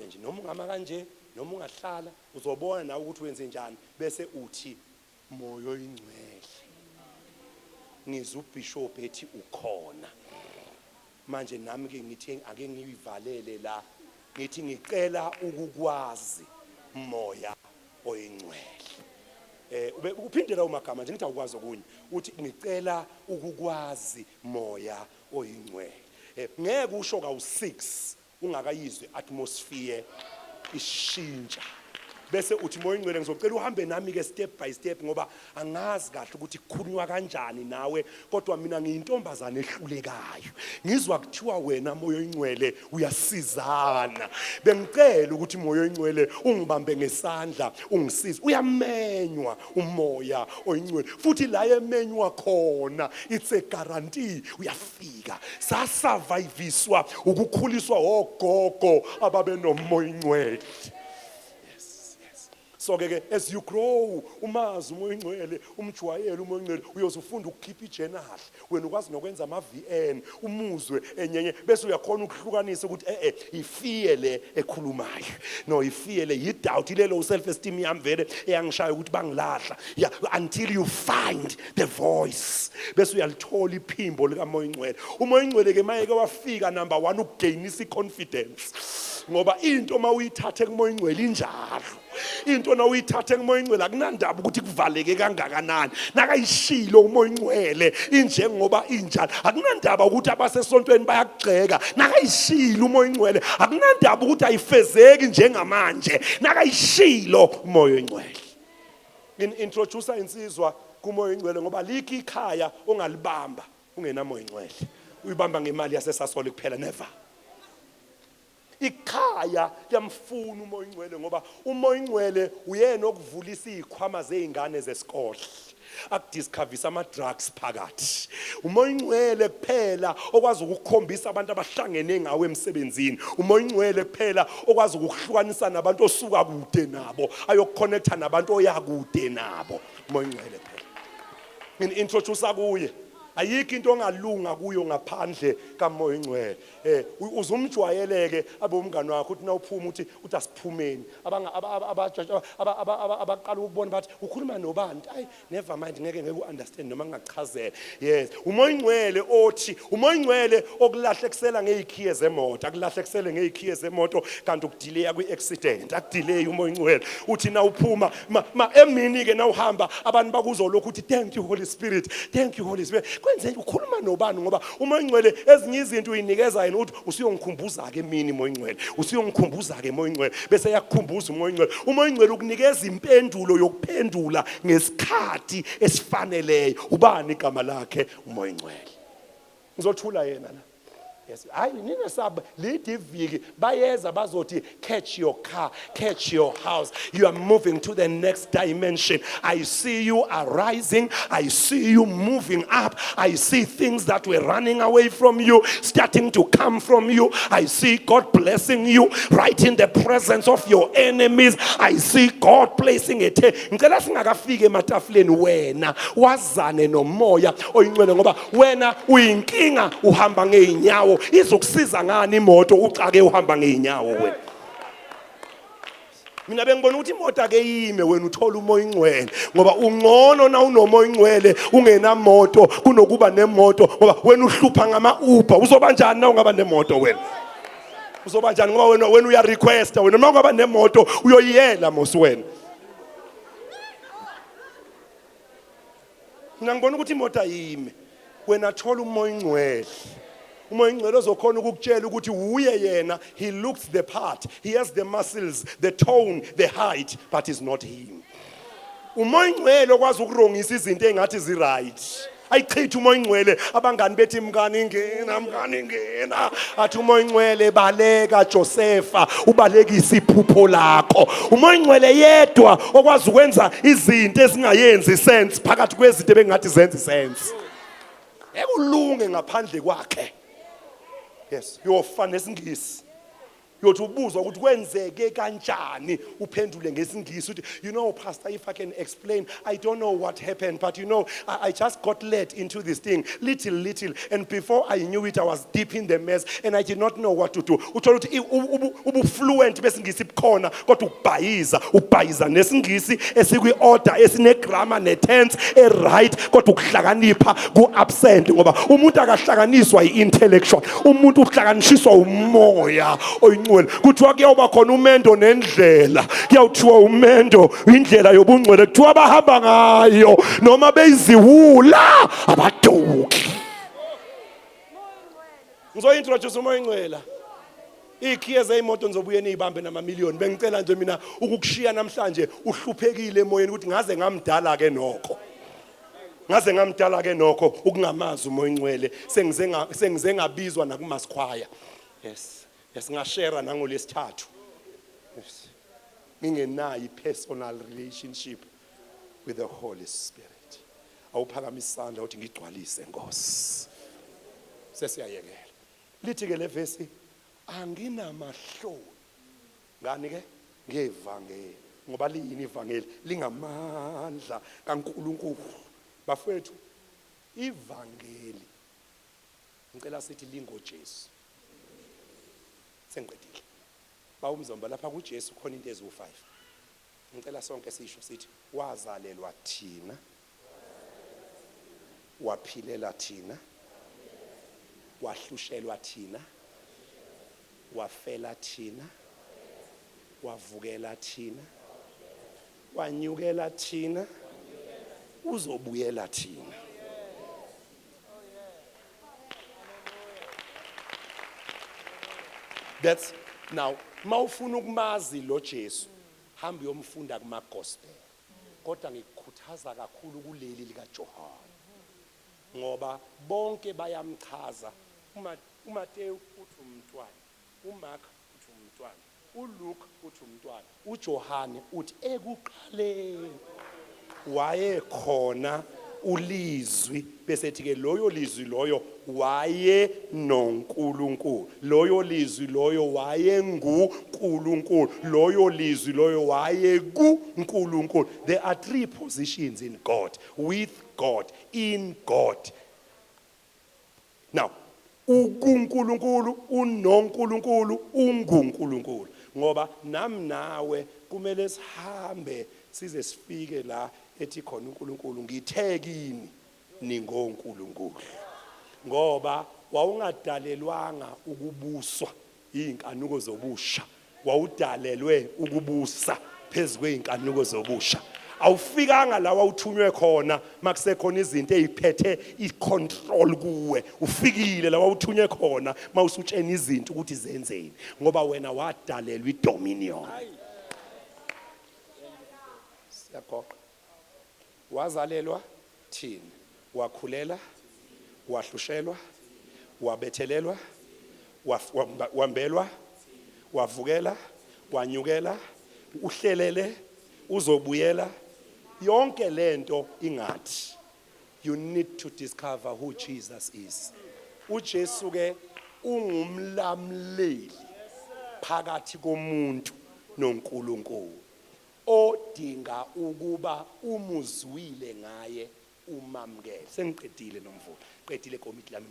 nje noma ungama kanje noma ungahlala uzobona nawe ukuthi wenze njani bese uthi moya oyingcwele ngizwe ubishop ethi ukhona manje nami ke ngithi ake ngiyivalele la ngithi ngicela ukukwazi moya oyingcwele. Uphindela umagama nje ngithi awukwazi okunye uthi ngicela ukukwazi moya oyingcwele. Ngeke usho ka6 ungakayizwe atmosphere ishintsha bese uthi moya oyingcwele ngizocela uhambe nami ke step by step ngoba angazi kahle ukuthi kukhulunywa kanjani nawe kodwa mina ngiyintombazane ehlulekayo ngizwa kuthiwa wena moya oyingcwele uyasizana bengicela ukuthi moya oyingcwele ungibambe ngesandla ungisize uyamenywa umoya oyingcwele futhi la yemenywa khona it's a guarantee uyafika sasurviviswa ukukhuliswa ogogo ababe nomoya oyingcwele. So ke as you grow umazi umoya oyingcwele umjwayele umoya oyingcwele uyozufunda ukukhipha ijournal wena ukwazi nokwenza ama VN umuzwe enyenye bese uyakhona ukuhlukanisa ukuthi ifear le ekhulumayo no ifear le yidoubt lelo self esteem yami vele eyangishaya ukuthi bangilahla yeah until you find the voice bese uyalithola iphimbo lika moya oyingcwele. Umoya oyingcwele ke maye ke wafika number 1 ukugainisa confidence ngoba into mawuyithathe kumoya oyingcwele injalo into na uyithathe kumoya oyingcwele akunandaba ukuthi kuvaleke kangakanani nakayishilo umoya oyingcwele inje ngoba injalo akunandaba ukuthi abasesontweni bayakugxeka nakayishilo umoya oyingcwele akunandaba ukuthi ayifezeki njengamanje nakayishilo umoya oyingcwele. Introduce insizwa kumoya oyingcwele ngoba likho ikhaya ongalibamba ungenamoya oyingcwele uyibamba ngemali yasesasole kuphela never. Ikhaya liyamfuna umoya oyingcwele ngoba umoya oyingcwele uyena okuvulisa izikhwama zeingane zesikole akudiscoverisa ama drugs phakathi. Umoya oyingcwele kuphela okwazi ukukhombisa abantu abahlangene ngawe emsebenzini. Umoya oyingcwele kuphela okwazi ukuhlukanisa nabantu osuka kude nabo ayokukonnecta nabantu oyakude nabo. Umoya oyingcwele phela introduce kuye ayikho into ongalunga kuyo ngaphandle kamoya oyingcwele. Uzumjwayeleke abomngane wakho uthi nawuphuma uthi asiphumeni abaqala ukubona bathi ukhuluma nobani ayi never mind ngeke understand noma ngingachazela. Yes umoya oyingcwele othi umoya oyingcwele okulahlekisela ngezikhiye zemoto akulahlekisele ngezikhiye zemoto kanti ukudelay kwi-accident akudelay umoya oyingcwele uthi nawuphuma emini ke nawuhamba abantu bakuzolokhu uthi thank you Holy Spirit thank you Holy Spirit kwenze ukhuluma nobani ngoba umoya oyingcwele ezinye izinto uyinikeza yena uthi usiyongikhumbuza ke emini umoya oyingcwele usiyongikhumbuza ke umoya oyingcwele bese yakukhumbuza umoya oyingcwele. Umoya oyingcwele ukunikeza impendulo yokuphendula ngesikhathi esifaneleyo. Ubani igama lakhe umoya oyingcwele ngizothula yena la. Yes hayi ningesaba lead iviki bayeza bazothi catch your car catch your house you are moving to the next dimension. I see you arising, I see you moving up, I see things that were running away from you starting to come from you. I see God blessing you right in the presence of your enemies. I see God placing it. Ngicela singakafike ematafuleni wena wazane nomoya oyingcwele ngoba wena uyinkinga uhamba ngeenyawo izokusiza ngani imoto ucake uhamba ngeenyawo wena. mina bengibona ukuthi imoto ake yime wena uthola umoya ingcwele ngoba ungcono na unomoya ingcwele ungenamoto kunokuba nemoto ngoba wena uhlupha ngama-Uber uzoba njani na ungaba nemoto wena uzoba njani ngoba wena uya requesta wena uma ungaba nemoto uyoyiyela mosi wena mina ngibona ukuthi imoto ayime wena thola umoya ingcwele umoya ingcwele ozokhona ukukutshela ukuthi uye yena he looks the part he has the muscles the tone the height but is not him umoya ingcwele okwazi ukurongisa izinto engathi zi-right ayichitha umoya ingcwele abangani bethi mngani ingena athi umoya ingcwele baleka Josefa ubalekisa iphupho lakho umoya ingcwele yedwa okwazi ukwenza izinto ezingayenzi sense phakathi kwezinto ebengathi zenza sense ekulunge ngaphandle kwakhe yes yofana nesingisi yothi ubuzwa ukuthi kwenzeke kanjani uphendule ngesingisi uthi you know pastor if I can explain I don't know what happened but you know I just got led into this thing little and before I knew it I was deep in the mess and I did not know what to do uthola ukuthi ubufluent besingisi bukhona kodwa ubhayiza nesingisi esikwi-order esine-grammar ne-tense e-right kodwa ukuhlakanipha ku-absent ngoba umuntu akahlakaniswa i-intellectual umuntu uhlakanishiswa umoya kuthiwa kuyoba khona umendo nendlela kuyawuthiwa umendo indlela yobungcwele kuthiwa abahamba ngayo noma beyiziwula abaduki ngizointroduce umoya ingcwele ikhiye zeyimoto nizobuye niyibambe namamiliyoni bengicela nje mina ukukushiya namhlanje uhluphekile emoyeni ukuthi ngaze ngamdala ke nokho ukungamazi umoya ingcwele sengize ngabizwa nakumaskhwaya yes ngashare nangolesithathu yes ngingenayo i-personal relationship with the Holy Spirit awuphakamise isandla uthi ngigcwalise Nkosi sesiyayekela lithi ke le verse anginamahloni ngani ke ngevangeli ngoba liyini ivangeli lingamandla kaNkulunkulu bafethu ivangeli ngicela sithi lingoJesu sengiqedile bawumzomba lapha kuJesu khona into eziwu5 ngicela sonke sisho sithi wazalelwa thina waphilela thina wahlushelwa thina wafela thina wavukela thina wanyukela thina uzobuyela thina that's now mawufuna ukumazi lo Jesu hamba uyomfunda kuma gospel kodwa ngikukhuthaza kakhulu kuleli lika John ngoba bonke bayamchaza uMateyu uthi umntwana uMark uthi umntwana uLuke uthi umntwana uJohane uthi ekuqaleni wayekhona ulizwi bese ethi ke loyo lizwi loyo waye noNkulunkulu loyo lizwi loyo waye nguNkulunkulu loyo lizwi loyo waye kuNkulunkulu there are 3 positions in God with God in God now uNkulunkulu unoNkulunkulu unguNkulunkulu ngoba nami nawe kumele sihambe size sifike la ethi khona uNkulunkulu ngithe kini ningoNkulunkulu ngoba wawungadalelwanga ukubuswa inkanuko zobusha wawudalelwe ukubusa phezulu kweinkanuko zobusha awufikanga la wawuthunywe khona makusekhona izinto eziphethe icontrol kuwe ufikile la wawuthunywe khona mawusutshena izinto ukuthi zenzeni ngoba wena wadalelwa idominion siyagoqa wazalelwa thina wakhulela wahlushelwa wabethelelwa wambelwa wavukela wanyukela uhlelele uzobuyela yonke lento ingathi you need to discover who Jesus is uJesu ke ungumlamleli phakathi komuntu noNkulunkulu odinga ukuba umuzwile ngaye umamkele sengiqedile nomvulo qedile komiti lami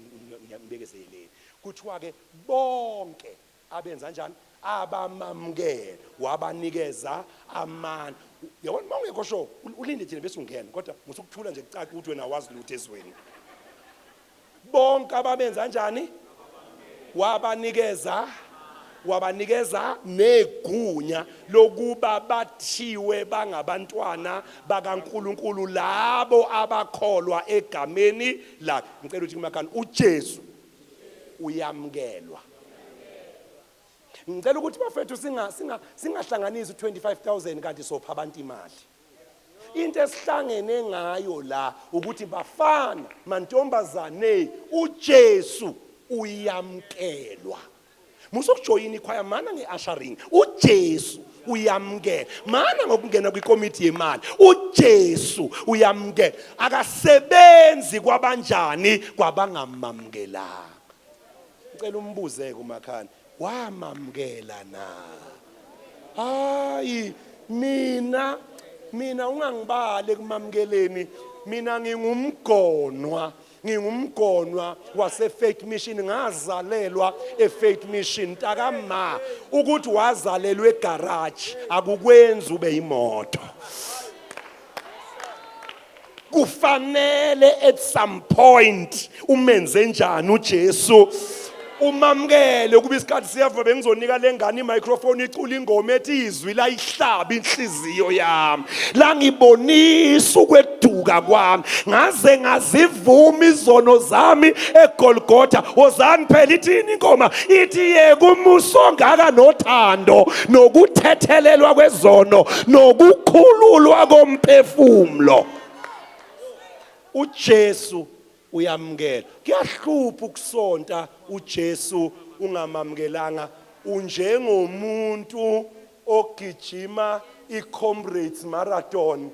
ngiyambekezeleni kuthiwa ke bonke abenza kanjani? Abamamukela, wabanikeza amandla. Yabona mawungekho sho ulinde thina bese ungena, kodwa musukuthula nje kucaca ukuthi wena awazi lutho ezweni. Bonke ababenza kanjani? Wabanikeza negunya lokuba bathiwe bangabantwana bakaNkulunkulu labo abakholwa egameni lakhe. Ngicela ukuthi kumakhani uJesu uyamkelwa. Ngicela ukuthi bafethu singahlanganisi 25,000 kanti sopha abantu imali. Into esihlangene ngayo la ukuthi bafana mantombazane uJesu uyamkelwa. Musokujoyina ikhwaya mana ngeasharing. uJesu uyamkela. Mana ngokungena kwikomiti yemali. uJesu uyamkela. Akasebenzi kwabanjani kwabangamamkelanga. Ngicela umbuze kumakhani, wamamkela na? Hayi mina ungangibale kumamkeleni. Mina ngingumgonwa wase-Faith Mission. Ngazalelwa e-Faith Mission ntakama. Ukuthi wazalelwa egarage akukwenzi ube imoto. Kufanele at some point umenze njani uJesu umamkele. Kuba isikhathi siyava bengizonika lengane imicrophone icula ingoma ethi izwi la ihlaba inhliziyo yami, la ngibonisa ukweduka kwami, ngaze ngazivuma izono zami eGolgotha. Wozani phela ithini ingoma? Ithi yeka umusa ongaka nothando nokuthethelelwa kwezono nokukhululwa komphefumulo. uJesu uyamkela. Kuyahlupha ukusonta uJesu ungamamkelanga. Unjengomuntu ogijima iComrades Marathon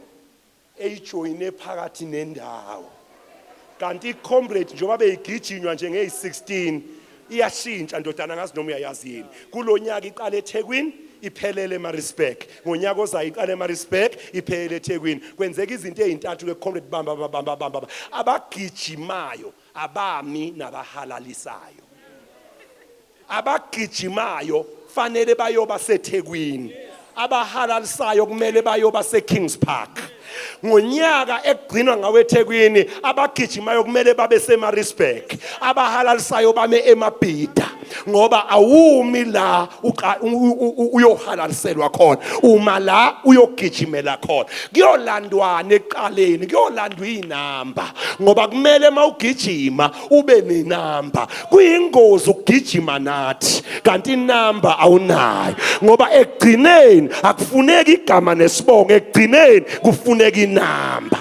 eyijoyine phakathi nendawo. Kanti iComrades njengoba beyigijinywa nje ngeyi16 iyashintsha ndodana, ngazi noma uyayazi yini. Kulonyaka iqala eThekwini iphelele eMaritzburg, ngonyaka ozayo iqala eMaritzburg iphelele eThekwini. Kwenzeka izinto ezintathu kweComrades bamba abagijimayo, abami nabahalalisayo. Abagijimayo fanele bayoba seThekwini, abahalalisayo kumele bayoba seKings Park. Ngonyaka egcinwa ngaweThekwini abagijimayo kumele babe seMaritzburg, abahalalisayo bame eMabhida. Ngoba awumi la uyohalaliselwa khona, uma la uyogijimela khona. Kuyolandwana eqaleni, kuyolandwa inamba, ngoba kumele mawugijima ube nenamba. Kuyingozi ukugijima nathi kanti inamba awunayo, ngoba egcineni akufuneki igama nesibongo, egcineni kufuneka inamba.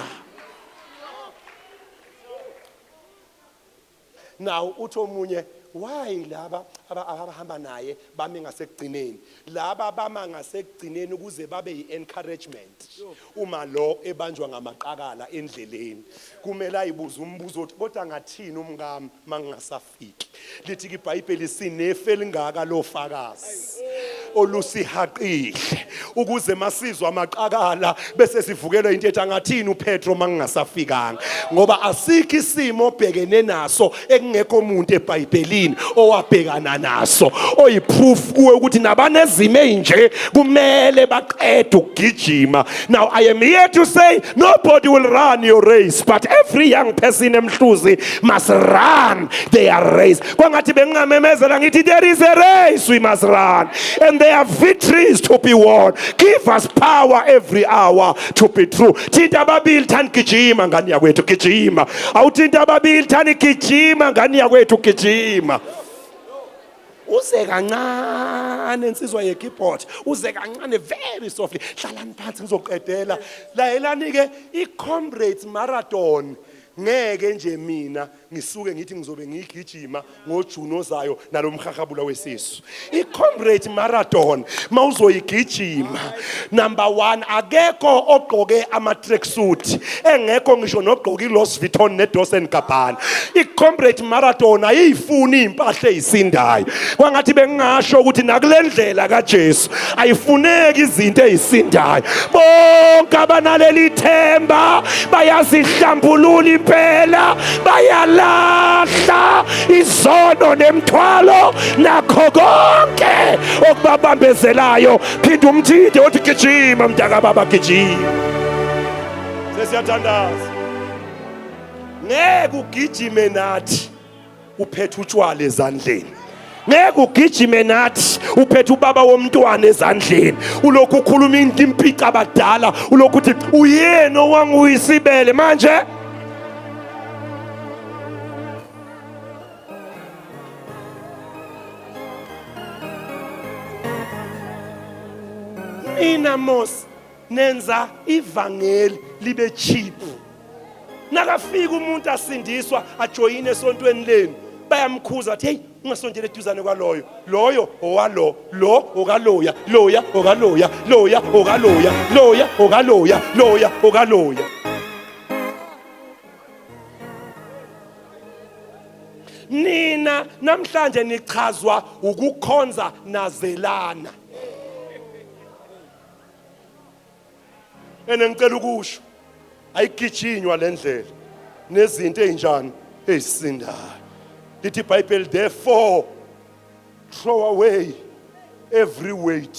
Now uthi omunye, why laba abahamba naye bame ngasekugcineni? Laba bama ngasekugcineni ukuze babe yi-encouragement. Uma lo ebanjwa ngamaqakala endleleni kumele ayibuza umbuzo othi kodwa ngathini umngami mangingasafiki? Lithi iBhayibheli sinefe lingaka lofakazi olusihaqile ukuze masizwa amaqakala bese sivukelwa into ethi ngathini uPetro mangingasafikanga. Ngoba asikho isimo obhekene naso ekungekho umuntu eBhayibhelini owabhekana naso oyiproof kuwe ukuthi nabanezimo ezinje kumele baqede ukugijima. Now I am here to say nobody will run your race, but every young person emhluzi must run their race. Kwangathi bengingamemezela ngithi there is a race we must run and there are victories to be won. Give us power every hour to be true. Thinta ababili thani gijima ngani yakwethu gijima. Awuthinta ababili thani gijima ngani yakwethu gijima. Uze kancane insizwa ye-keyboard, uze kancane very softly. Hlalani phansi ngizoqedela. Layelani ke iComrades Marathon. Ngeke nje mina ngisuke ngithi ngizobe ngigijima ngoJune ozayo nalomhahabula wesisu. iComrades Marathon mawuzoyigijima, number 1 akekho ogqoke ama tracksuit, engekho ngisho nogqoka iLouis Vuitton neDolce & Gabbana. iComrades Marathon ayifuni impahla ezisindayo. Kwangathi bengingasho ukuthi nakulendlela kaJesu ayifuneki izinto ezisindayo. Bonke abanaleli themba bayazihlambulula impela, bayalahla izono nemthwalo nakho konke okubabambezelayo. Phinda umthinde uthi gijima mntaka baba gijima. Sesiyathandaza. Ngeke ugijime nathi uphethe utshwala ezandleni. Ngeke ugijime nathi uphethe ubaba womntwana ezandleni. Ulokhu ukhuluma impika abadala, ulokhu uthi uyena owanguyisibele manje. Nina mos nenza ivangeli libe cheap. Nakafika umuntu asindiswa ajoyine esontweni lenu, bayamkhuza athi hey, ungasondela eduzane kwaloyo, loyo owalo, lo okaloya, loya okaloya, loya okaloya, loya okaloya, loya okaloya. Nina namhlanje nichazwa ukukhonza nazelana. Ngicela ukusho ayigijinywa lendlela nezinto ezinjani ezisindayo. Lithi iBhayibheli, therefore throw away every weight.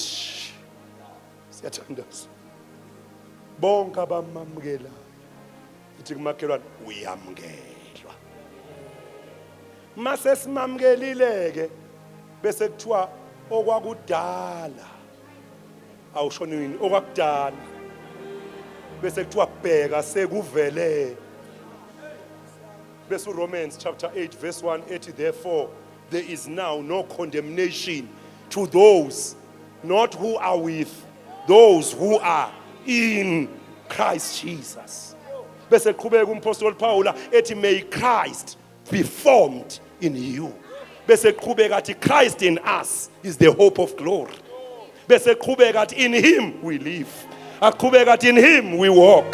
Siyathandaza. Bonke abamamukelayo. Lithi kumakhelwane uyamukelwa. Mase simamukelile-ke bese kuthiwa okwakudala awushonini okwakudala bese kuthiwa bheka sekuvele. Bese Romans chapter 8 verse 1 ethi therefore there is now no condemnation to those not who are with those who are in Christ Jesus. Bese qhubeka umpostoli Paula ethi may Christ be formed in you. Bese qhubeka athi Christ in us is the hope of glory. Bese qhubeka athi in him we live. Aqhubeka athi in him we walk.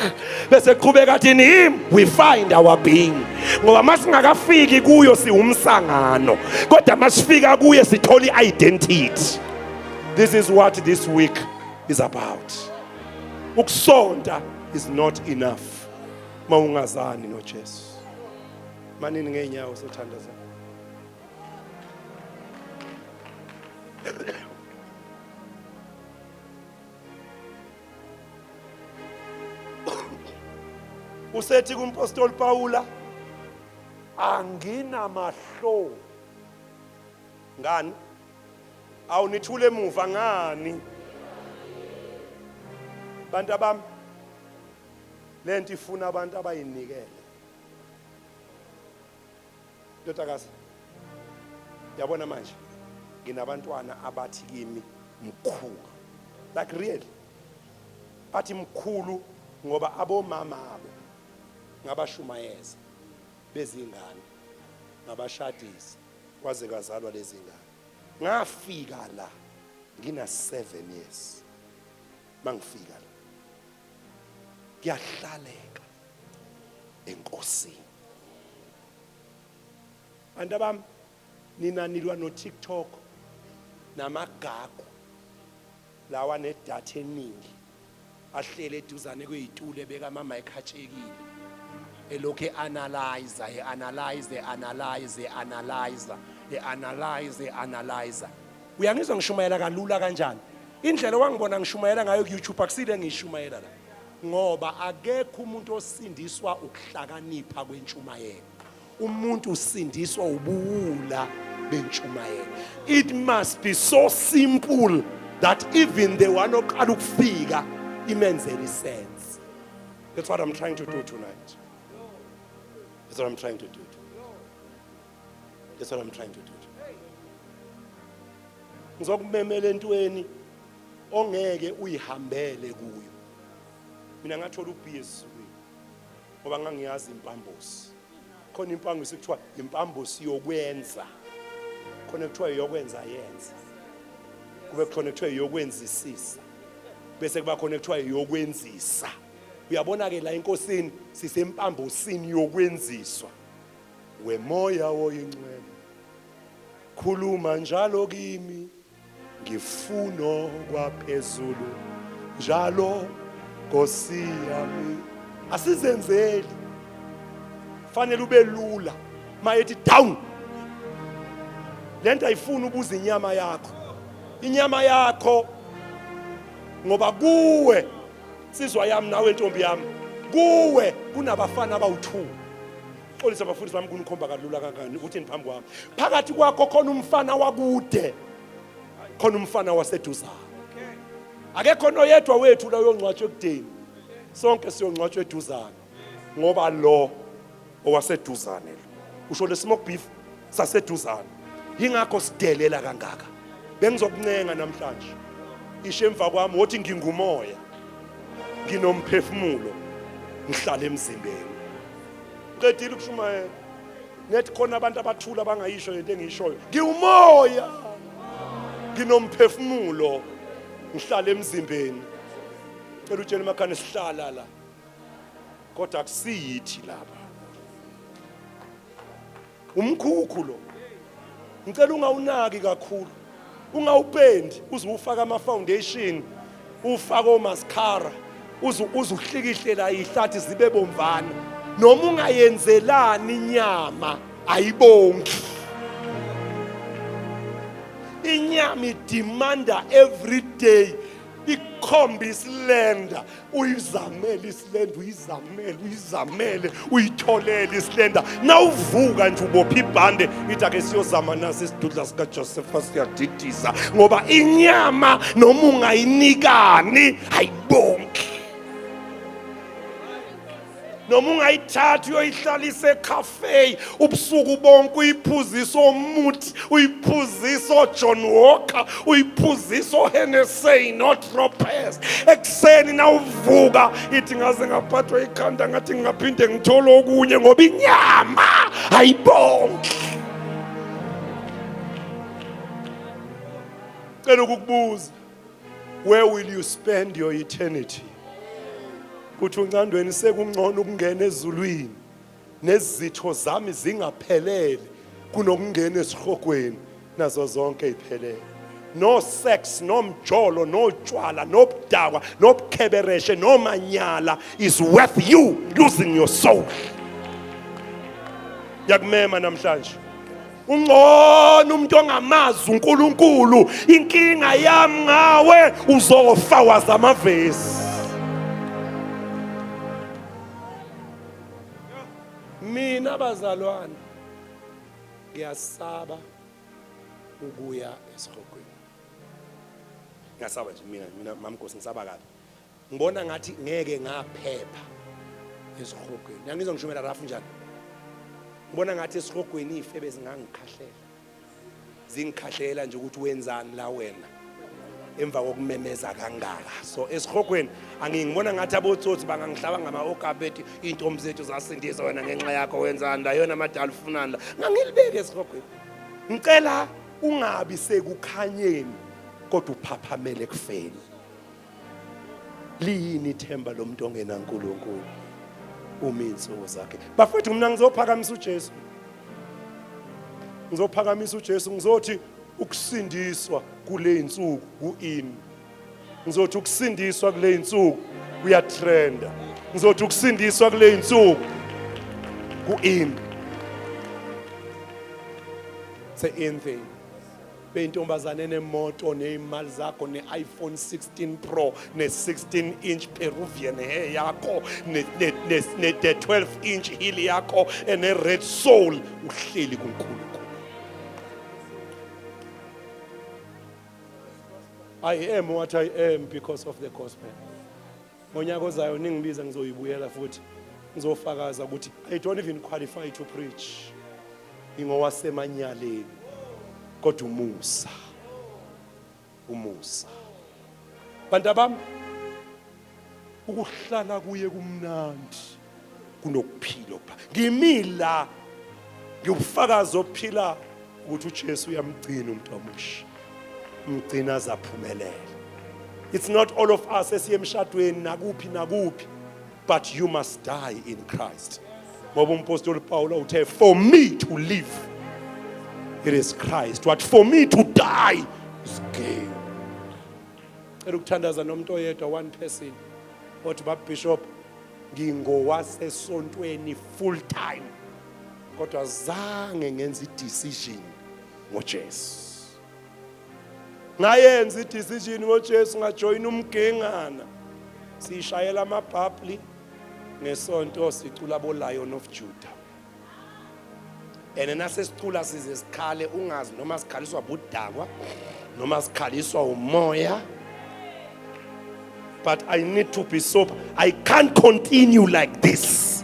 Bese qhubeka athi in him we find our being. Ngoba masingakafiki kuyo siwumsangano, kodwa masifika kuye sithola i-identity. This is what this week is about. Ukusonta is not enough mawungazani noJesu. Manini ngeenyawo sothandaza. Usethi kumpostoli Paula anginamahlo. Ngani? Awunithule emuva ngani? Bantu abami, lento ifuna abantu abayinikele. Ndodakazi, yabona manje nginabantwana abathi kimi mkhulu. Like really. Bathi mkhulu ngoba abomama abo ngabashumayeza bezingane, ngabashadisi kwaze kazalwa lezi ngane. Ngafika la ngina 7 years. Mangifika la ngiyahlaleka enkosini. Bantu bami, nina nilwa no TikTok namagagu lawa nedatha eningi ahlele eduzane kwezitulo ebeka mama ekhatshekile elokhe analyzer. Uyangizwa ngishumayela kalula kanjani? Indlela wangibona ngishumayela ngayo ku YouTube akusile ngishumayela la. Ngoba akekho umuntu osindiswa ukuhlakanipha kwentshumayelo. Umuntu usindiswa ubuwula bentshumayelo. It must be so simple that even the one oqala ukufika imenzele sense. That's what I'm trying to do tonight. That's what I'm trying to do. That's what I'm trying to do. Ngizokumemela entweni ongeke uyihambele kuyo. Mina ngathola ubhizi ngoba ngangiyazi impambosi. Khona impambosi ekuthiwa impambosi yokwenza. Khona kuthiwa yokwenza yenza. Kube khona kuthiwa yokwenzisisa. Bese kuba khona kuthiwa yokwenzisa. Uyabona ke la enkosini sisempambosini yokwenziswa. Wemoya woyingcwele khuluma njalo kimi ngifuno kwaphezulu njalo Nkosi yami. Asizenzeli fanele ube lula mayethi down lento ayifuni ubuza inyama yakho. Inyama yakho ngoba kuwe sizwa yami nawe ntombi yami kuwe kunabafana abawu2. Xolisa abafundisi bami kunikhomba kalula kangani ukuthi niphambi kwami. Phakathi kwakho khona umfana wakude. Khona umfana waseduzana. Akekho noyedwa wethu la uyongcwatshwa ekudeni. Sonke siyongcwatshwa eduzana. Ngoba lo owaseduzane lo. Usho le smoke beef saseduzana. Yingakho sidelela kangaka. Bengizokuncenga namhlanje. Ishe emva kwami wothi ngingumoya. Nginomphefumulo. Ngihlala emzimbeni. Qedile ukushumayela. Nethi khona abantu abathula bangayisho lento engiyishoyo. Ngiwumoya. Nginomphefumulo. Ngihlala emzimbeni. Cela utshela emakhane sihlala la. Kodwa akusiyithi lapha. Umkhukhu lo. Ngicela ungawunaki kakhulu. Ungawupendi uze ufaka ama foundation, ufaka o mascara, uze uhlikihlela ihlathi zibe bomvana. Noma ungayenzelani inyama ayibongi. Inyama idemanda every day. Ikhomba isilenda, uyizamele isilenda, uyizamele, uyitholele isilenda. Nawuvuka nje ubopha ibhande, ithi ake siyozama nasi isidudla sika Joseph siyadidisa ngoba inyama noma ungayinikani ayibongi. Noma ungayithatha uyoyihlalisa ecafe ubusuku bonke uyiphuzisa omuthi, uyiphuzisa John Walker, uyiphuzisa Hennessy noTropez. Ekseni nawuvuka ithi ngaze ngaphathwa ikhanda ngathi ngingaphinde ngithola okunye ngoba inyama ayibongi. Cela ukukubuza, where will you spend your eternity? Kuthi uncandweni sekungcono ukungena ezulwini nezitho zami zingaphelele kunokungena esihogweni nazo zonke iphelele. No sex, no mjolo, no tshwala, no bdakwa, no bukhebereshe, no manyala is worth you losing your soul. Yakumema namhlanje. Ungcono umuntu ongamazi uNkulunkulu, inkinga yami ngawe uzofa wazamavesi. Mina bazalwane ngiyasaba ukuya esihogweni. Ngiyasaba nje mina mamnkosi ngisaba kabi. Ngibona ngathi ngeke ngaphepha esihogweni. Ngiyangizwa ngishumela rafu njani. Ngibona ngathi esihogweni ife bezingangikhahlela. Zingikhahlela nje ukuthi wenzani la wena emva kokumemeza kangaka. So esihogweni angingibona ngathi abotsotsi bangangihlaba ngama-okabeti intombi zethu zasindisa wena ngenxa yakho wenzani la yona amadala ufunani la. Ngangilibeke esihogweni. Ngicela ungabi sekukhanyeni kodwa uphaphamele ekufeni. Liyini ithemba lomuntu ongena uNkulunkulu uma insuku zakhe. Bafethu mina ngizophakamisa uJesu. Ngizophakamisa uJesu ngizothi ukusindiswa kule insuku ku-in. Ngizothi ukusindiswa kule insuku kuyatrenda. Ngizothi ukusindiswa kule insuku ku-in. Se-in thing. Beyintombazane nemoto neimali zakho ne-iPhone 16 Pro ne-16 inch Peruvian hair yakho ne-12 inch heel yakho ene-red soul uhleli kuNkulunkulu. I am what I am because of the gospel. Ngonyaka ozayo ningibiza ngizoyibuyela futhi ngizofakaza ukuthi I don't even qualify to preach. Ingowasemanyaleni kodwa umusa. Bantu bami ukuhlala kuye kumnandi kunokuphila. Ngimila ngiyufakaza ophila ukuthi uJesu uyamgcina umuntu omusha. Mgcina zaphumelela. It's not all of us esiyemshadweni nakuphi but you must die in Christ. Ngoba umpostoli Paul uthe for me to live it is Christ, what for me to die is gain. Ukuthandaza nomuntu oyedwa one person othi babishop ngingowasesontweni full time kodwa zange ngenza decision ngoJesu. Ngayenza i-decision ngoJesu ngajoyina umgengana. Sishayela amabhabhli ngesonto sicula bo Lion of Judah. Nase sicula size sikhale ungazi noma sikhaliswa budakwa noma sikhaliswa umoya. But I need to be sober. I can't continue like this.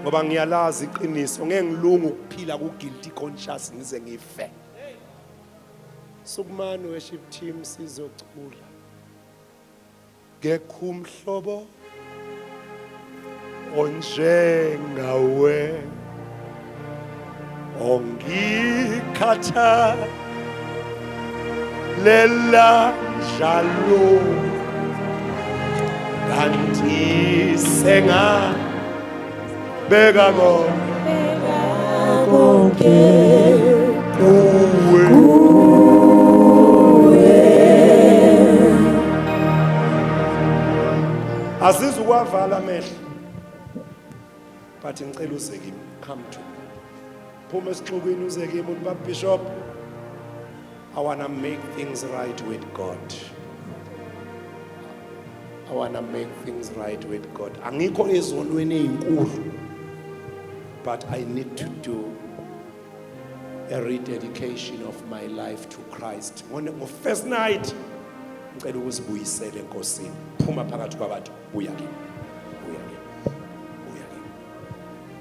Ngoba ngiyalazi iqiniso ngeke ngilunge ukuphila ku guilty conscious ngize ngife. Sukumani worship team sizocula. Ngekho umhlobo onjengawe ongikhatha lela njalo kanti senga beka konke kuwe asizukwavala amehlo but ngicela uze kimi come to me phuma esixukwini uze kimi uthi baba Bishop I want to make things right with God. I want to make things right with God. Angikho ezonweni ezinkulu, but I need to do a rededication of my life to Christ. On first night, ngicela ukuzibuyisela enkosini. Phuma phakathi kwabantu uya kimi.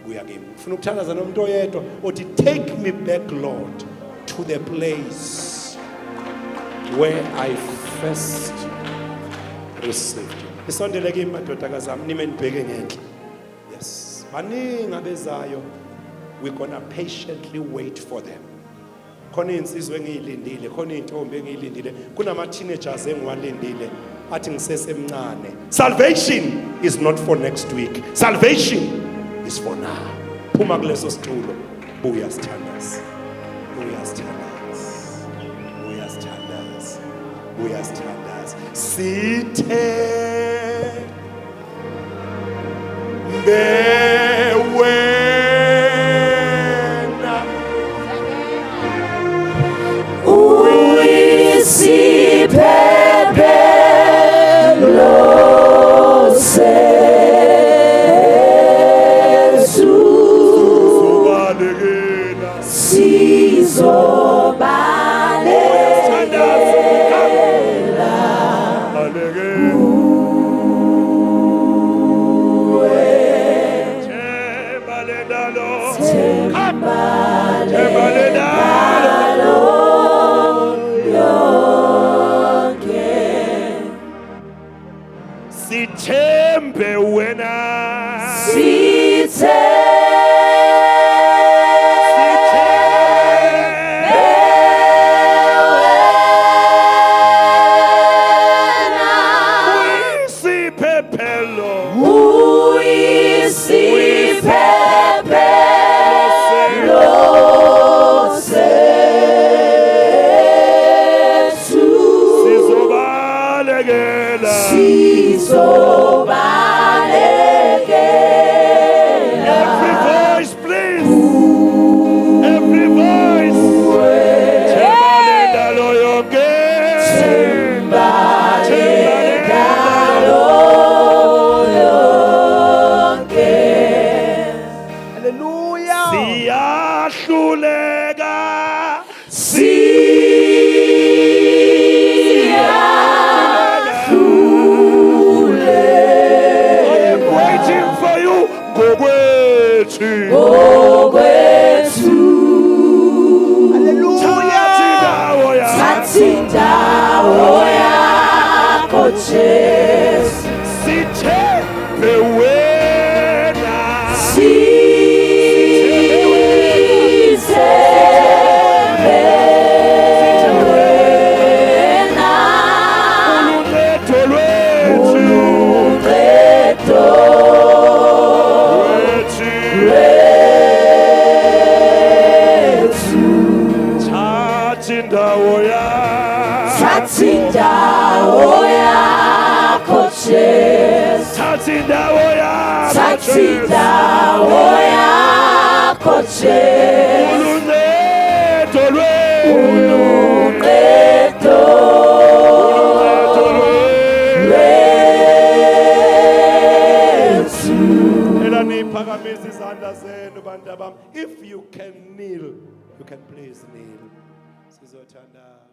Uya kimi. Ufuna ukuthandaza nomuntu oyedwa othi take me back Lord to the place where I first received you. Isondele kimi madodakazi ami nime nibheke ngenhla. Yes. Baningi abezayo. We're gonna patiently wait for them. Khona insizwe engiyilindile, khona intombi engiyilindile, kunama teenagers engiwalindile athi ngisesemncane. Salvation is not for next week. Salvation is for now. Phuma kuleso situlo. Buya sithandaza. Sithe bewena uyisiphephelo sesu sithembe wena If you can kneel, you can please kneel. Sizothandaz.